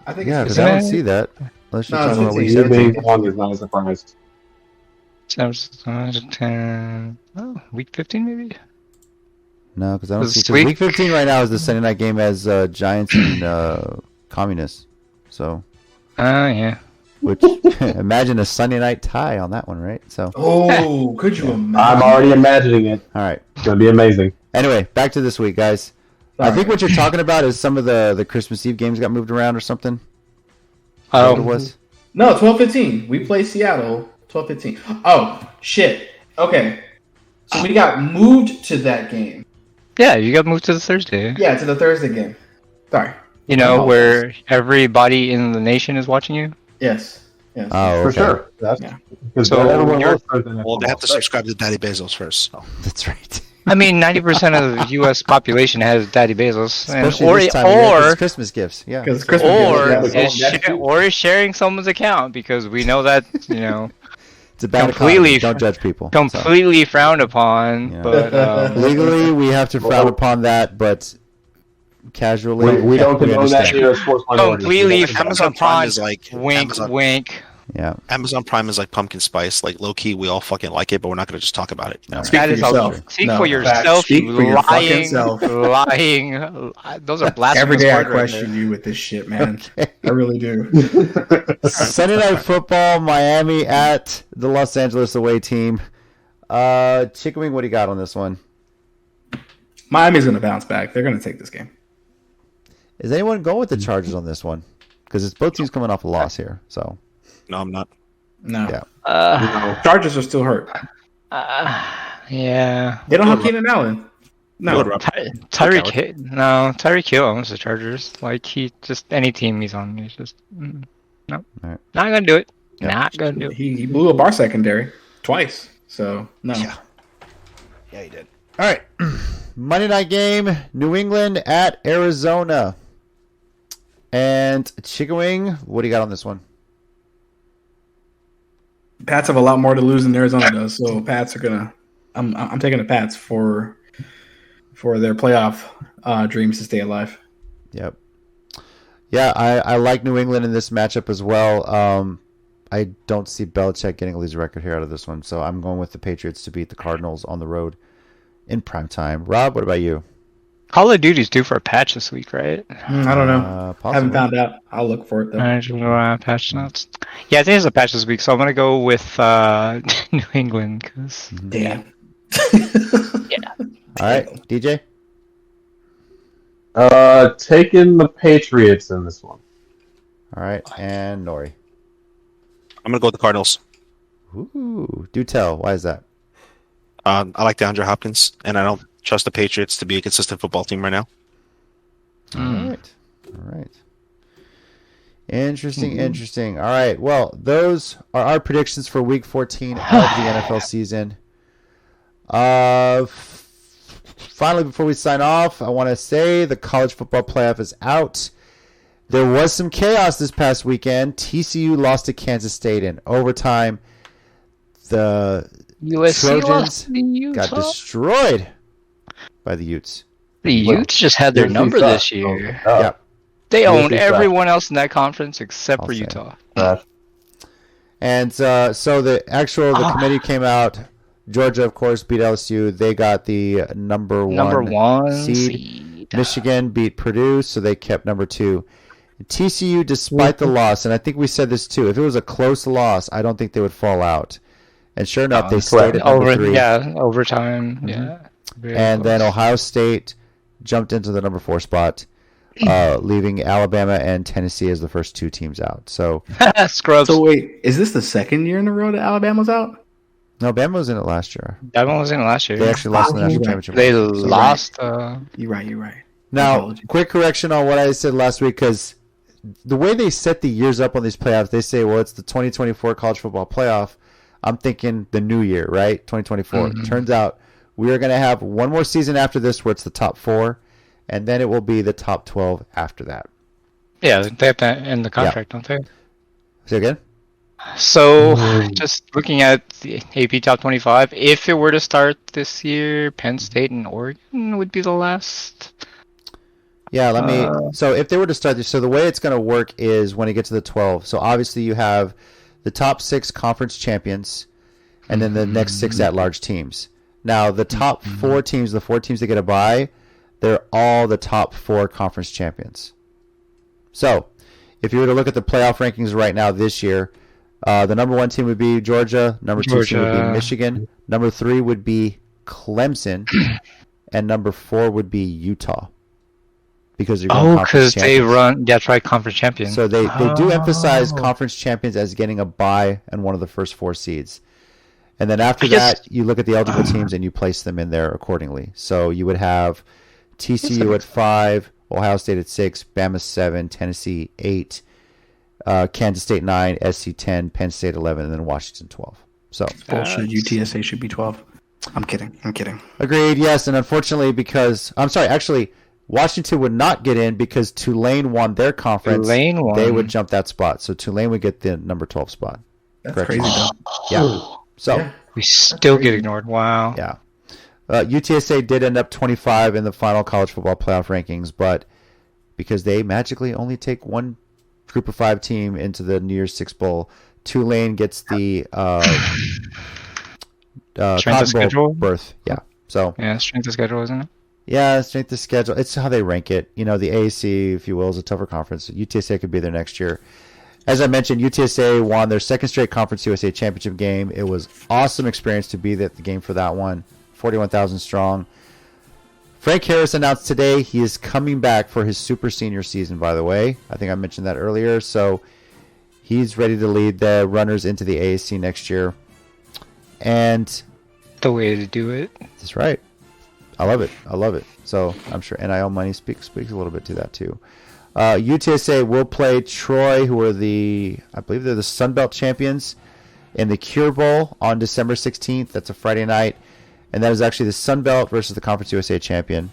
I think Yeah, it's because I don't see that. Unless you're No, talking about it's week You 17. being wrong is not a surprise. 10. Oh, week 15 maybe? No, because I don't This see. Because week? week 15 right now is the Sunday night game as Giants and Communists. So, Yeah. which imagine a Sunday night tie on that one, right? So, Oh, could you imagine? I'm already imagining it. all right. It's gonna be amazing. Anyway, back to this week, guys. I think what you're talking about is some of the Christmas Eve games got moved around or something. Is that what it was? No, 12:15. We play Seattle. 12:15. Oh shit. Okay. So we got moved to that game. Yeah, you got moved to the Thursday. Yeah, to the Thursday game. Sorry. You know, where everybody in the nation is watching you? Yes. Yes. Oh, For okay. sure. That's Yeah. because So everyone you're- loves Thursday Night Well, they have Football. to subscribe to Daddy Bezos first. So. That's right. I mean, 90% of the U.S. population has Daddy Bezos, Especially this time of year, 'cause it's Christmas gifts. Yeah. Because Christmas. or is sharing someone's account because we know that It's a bad completely- economy. Don't judge people. completely frowned upon. Yeah. But Legally, we have to frown upon that, but casually, We don't condone that understand. here at Sports Minorities. completely Amazon frowned Prime upon. is like Wink, Amazon, wink. Yeah. Amazon Prime is like pumpkin spice. Like low key, we all fucking like it, but we're not gonna just talk about it. All right. Speak That for is all. yourself. Speak No, for facts. yourself, Speak you for your fucking lying, self. lying. Those are blasphemous Every day I words right question you with this shit, man. Okay. I really do. Sunday Night Football, Miami at the Los Angeles away team. Chicken Wing, what do you got on this one? Miami's going to bounce back. They're going to take this game. Is anyone going with the Chargers on this one? Because it's both teams coming off a loss here. So No, I'm not. No. Yeah. Chargers are still hurt. Yeah. They don't have Keenan Allen. No. Tyreek Hill owns the Chargers. Like he just any team he's on, he's just no, Alright. not gonna do it. Yeah. Not gonna do it. He blew up our secondary twice. So, no. Yeah. Yeah, he did. All right. Monday night game, New England at Arizona. And Chicken Wing, what do you got on this one? Pats have a lot more to lose than Arizona does. So, Pats are going to I'm taking the Pats for their playoff dreams to stay alive. Yep. Yeah, I like New England in this matchup as well. I don't see Belichick getting a losing record here out of this one, so I'm going with the Patriots to beat the Cardinals on the road in prime time. Rob, what about you? Call of Duty's due for a patch this week, right? I don't know. Possibly. Haven't found out. I'll look for it though. Patch notes. Yeah, I think there's a patch this week, so I'm gonna go with New England because Damn. All right, DJ? Taking the Patriots in this one. All right, and Nori. I'm gonna go with the Cardinals. Ooh, do tell. Why is that? I like DeAndre Hopkins, and I don't trust the Patriots to be a consistent football team right now. All right. Interesting. All right, well, those are our predictions for Week 14 of the NFL season. Finally, before we sign off, I want to say the college football playoff is out. There was some chaos this past weekend. TCU lost to Kansas State in overtime. The USC Trojans got destroyed by the Utes. The Utes just had their number this year. Yep. They owned USC everyone else in that conference except for I'll say. Utah. And so the committee came out. Georgia, of course, beat LSU. They got the number one seed. Michigan beat Purdue, so they kept number 2. TCU, despite the loss, and I think we said this too, if it was a close loss, I don't think they would fall out. And sure enough, they stayed at number 3. Yeah, overtime. Mm-hmm. Yeah. And then Ohio State jumped into the number 4 spot, leaving Alabama and Tennessee as the first 2 teams out. So, Scrubs. So wait, is this the second year in a row that Alabama's out? no, Bama was in it last year. Alabama was in it last year. They actually lost in the national championship. They lost. You're right. Now, Apologies. quick correction on what I said last week, because the way they set the years up on these playoffs, they say, well, it's the 2024 college football playoff. I'm thinking the new year, right? 2024. Turns out we are going to have one more season after this where it's the top 4, and then it will be the top 12 after that. Yeah, they have to end the contract, don't they? Say again? So, just looking at the AP Top 25, if it were to start this year, Penn State and Oregon would be the last. Yeah, let me. So if they were to start this, so the way it's going to work is when it gets to the 12. So obviously you have the top 6 conference champions, and then the next 6 at-large teams. Now, the top 4 teams, the 4 teams that get a bye, they're all the top 4 conference champions. So, if you were to look at the playoff rankings right now this year, the number 1 team would be Georgia, number 2 team would be Michigan, number 3 would be Clemson, and number 4 would be Utah. Because they run, that's right, conference champions. So they do emphasize conference champions as getting a bye and one of the first 4 seeds. And then after that, you look at the eligible teams and you place them in there accordingly. So you would have TCU at 5, Ohio State at 6, Bama 7, Tennessee 8, Kansas State 9, SC 10, Penn State 11, and then Washington 12. So bullshit. UTSA should be 12. I'm kidding. Agreed. Yes, and unfortunately, Washington would not get in because Tulane won their conference. They would jump that spot, so Tulane would get the number 12 spot. That's crazy, though. Yeah. So we still get ignored. Wow. Yeah. UTSA did end up 25 in the final college football playoff rankings, but because they magically only take one Group of 5 team into the New Year's Six Bowl, Tulane gets the strength of schedule berth. Yeah. So strength of schedule, isn't it? Yeah, strength of schedule. It's how they rank it. The AAC, if you will, is a tougher conference. UTSA could be there next year. As I mentioned, UTSA won their 2nd straight Conference USA championship game. It was awesome experience to be at the game for that one. 41,000 strong. Frank Harris announced today he is coming back for his super senior season, by the way. I think I mentioned that earlier. So he's ready to lead the runners into the AAC next year. And the way to do it. That's right. I love it. So I'm sure NIL money speaks a little bit to that too. UTSA will play Troy, who are I believe they're the Sun Belt champions, in the Cure Bowl on December 16th. That's a Friday night. And that is actually the Sun Belt versus the Conference USA champion.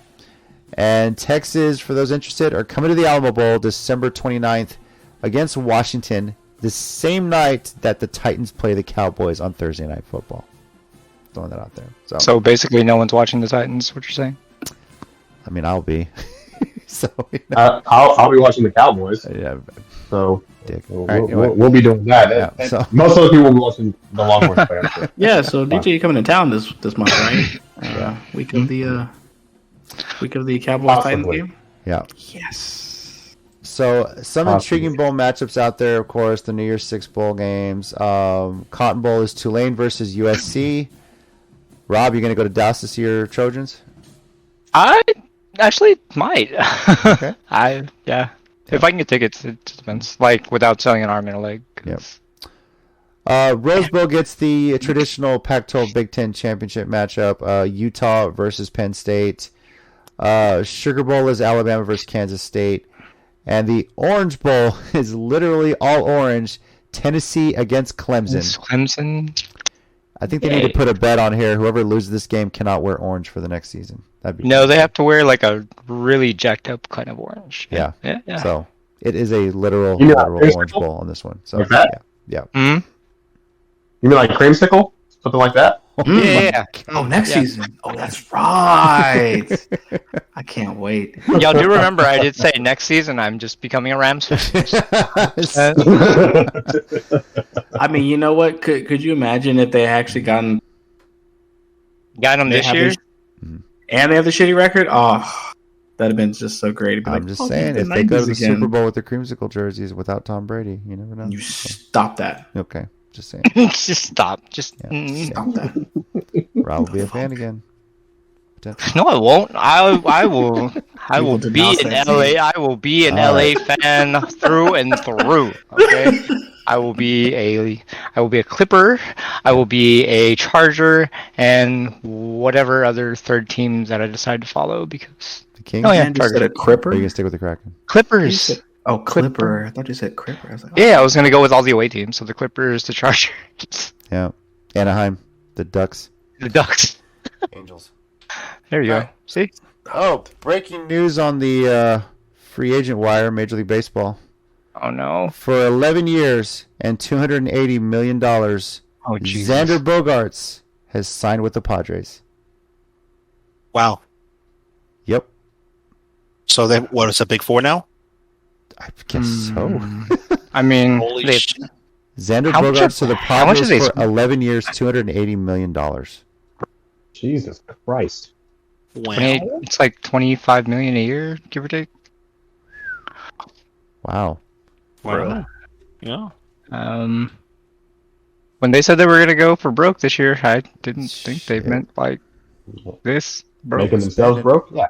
And Texas, for those interested, are coming to the Alamo Bowl December 29th against Washington, the same night that the Titans play the Cowboys on Thursday Night Football. Throwing that out there. So basically no one's watching the Titans, what you're saying? I mean, I'll be. So I'll be watching the Cowboys. Yeah. So Dick. We'll be doing that. Yeah, so. Most of the people will be watching the Longhorns play. Sure. Yeah. So DJ, you're coming to town this month, right? Week of the Cowboys Titans game. Yeah. Yes. So some intriguing bowl matchups out there, of course. The New Year's Six bowl games. Cotton Bowl is Tulane versus USC. Rob, you going to go to Dallas to see your Trojans? I actually might. Okay. If I can get tickets, it just depends. Like without selling an arm and a leg. Yep. Rose Bowl gets the traditional Pac-12 Big Ten championship matchup. Utah versus Penn State. Sugar Bowl is Alabama versus Kansas State. And the Orange Bowl is literally all orange. Tennessee against Clemson. Clemson. I think they need to put a bet on here. Whoever loses this game cannot wear orange for the next season. That'd be they have to wear like a really jacked up kind of orange. Yeah. Yeah. So it is a literal orange bowl on this one. So like that? Yeah. Mm-hmm. You mean like creamsicle? Something like that? Yeah. Oh, next season. Oh, that's right. I can't wait. Y'all do remember I did say next season I'm just becoming a Rams fan. I mean, you know what? Could you imagine if they actually got them this year? And they have the shitty record? Oh, that'd have been just so great. I'm just saying, if they go to the Super Bowl with their creamsicle jerseys without Tom Brady, you never know. You stop that. Okay. Just saying. Just stop. Just stop that. Rob will be a fan again. No, I won't. I will be in LA. I will be an LA fan through and through. Okay. I will be a Clipper. I will be a Charger, and whatever other third teams that I decide to follow because the Kings. Oh yeah, Charger. A Cripper. Or are you gonna stick with the Kraken? Clippers. Oh, Clipper. I thought you said Cripper. I was like, I was going to go with all the away teams. So the Clippers, the Chargers. Yeah. Anaheim, the Ducks. The Ducks. Angels. There you go. See? Oh, breaking news on the free agent wire, Major League Baseball. Oh, no. For 11 years and $280 million, Xander Bogaerts has signed with the Padres. Wow. Yep. So then, what is a big four now? I guess so. I mean, Holy shit. Xander Bogaerts to the Padres for 11 years, $280 million. Jesus Christ. Wow. It's like 25 million a year, give or take. Wow. Wow. Yeah. When they said they were gonna go for broke this year, I didn't think they Shit. meant like this broke. Making themselves broke? Yeah.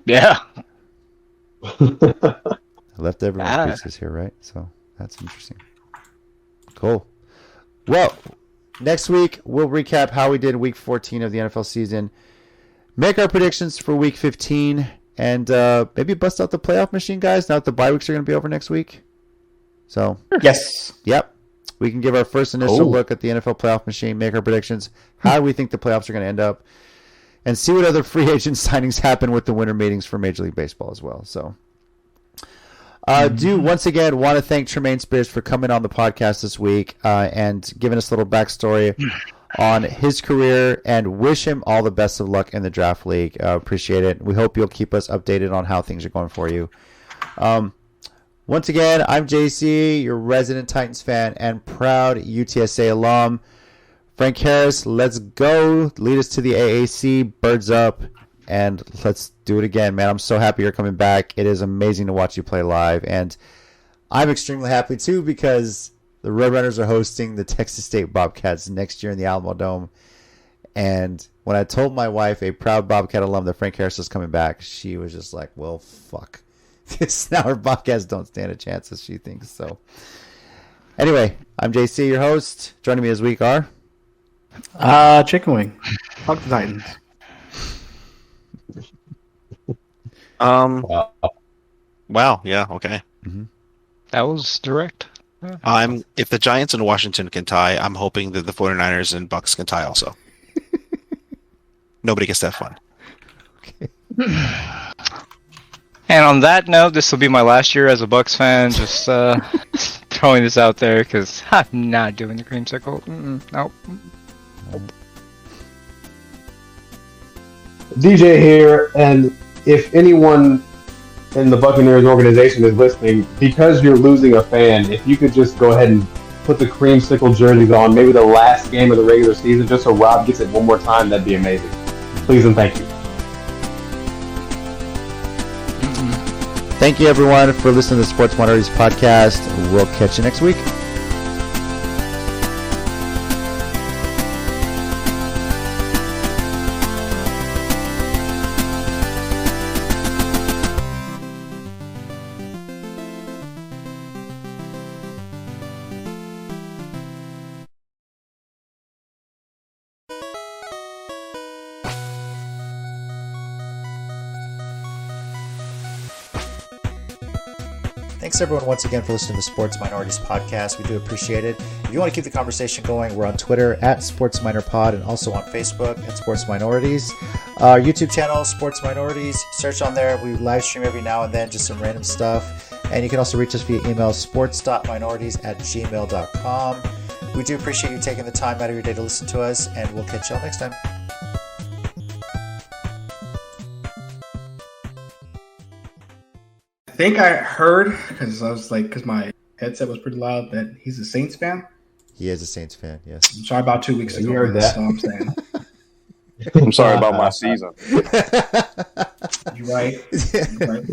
Yeah. I left everyone Ah. pieces here, right? So that's interesting. Cool. Well, next week we'll recap how we did week 14 of the NFL season, make our predictions for week 15, and maybe bust out the playoff machine, guys. Now that the bye weeks are going to be over next week. So, Yes. yep. We can give our first initial look at the NFL playoff machine, make our predictions, how we think the playoffs are going to end up, and see what other free agent signings happen with the winter meetings for Major League Baseball as well. So, do once again want to thank Tremaine Spears for coming on the podcast this week and giving us a little backstory on his career, and wish him all the best of luck in the draft league. Appreciate it. We hope you'll keep us updated on how things are going for you. Once again, I'm JC, your resident Titans fan and proud UTSA alum. Frank Harris, let's go. Lead us to the AAC. Birds up. And let's do it again, man. I'm so happy you're coming back. It is amazing to watch you play live. And I'm extremely happy, too, because the Roadrunners are hosting the Texas State Bobcats next year in the Alamo Dome. And when I told my wife, a proud Bobcat alum, that Frank Harris is coming back, she was just like, well, fuck. Now our Bobcats don't stand a chance, as she thinks. So, anyway, I'm JC, your host. Joining me this week are... Chicken wing. Fuck the Titans. Wow. Wow. Yeah. Okay. That was direct. If the Giants and Washington can tie, I'm hoping that the 49ers and Bucks can tie also. Nobody gets that fun. And on that note, this will be my last year as a Bucks fan. Just throwing this out there because I'm not doing the creamsicle. Nope. DJ here, and if anyone in the Buccaneers organization is listening, because you're losing a fan, if you could just go ahead and put the creamsicle jerseys on, maybe the last game of the regular season, just so Rob gets it one more time, that'd be amazing. Please and thank you. Thank you, everyone, for listening to the Sports Minorities podcast. We'll catch you next week. Thanks, everyone, once again for listening to the Sports Minorities podcast. We do appreciate it. If you want to keep the conversation going, we're on Twitter at SportsMinorPod and also on Facebook at Sports Minorities. Our YouTube channel, Sports Minorities. Search on there. We live stream every now and then, just some random stuff. And you can also reach us via email, sports.minorities@gmail.com. We do appreciate you taking the time out of your day to listen to us, and we'll catch y'all next time. I think I heard, because my headset was pretty loud, that he's a Saints fan. He is a Saints fan, yes. I'm sorry about 2 weeks ago. You heard that. That's all I'm saying. I'm sorry about my season. You're right. You're right.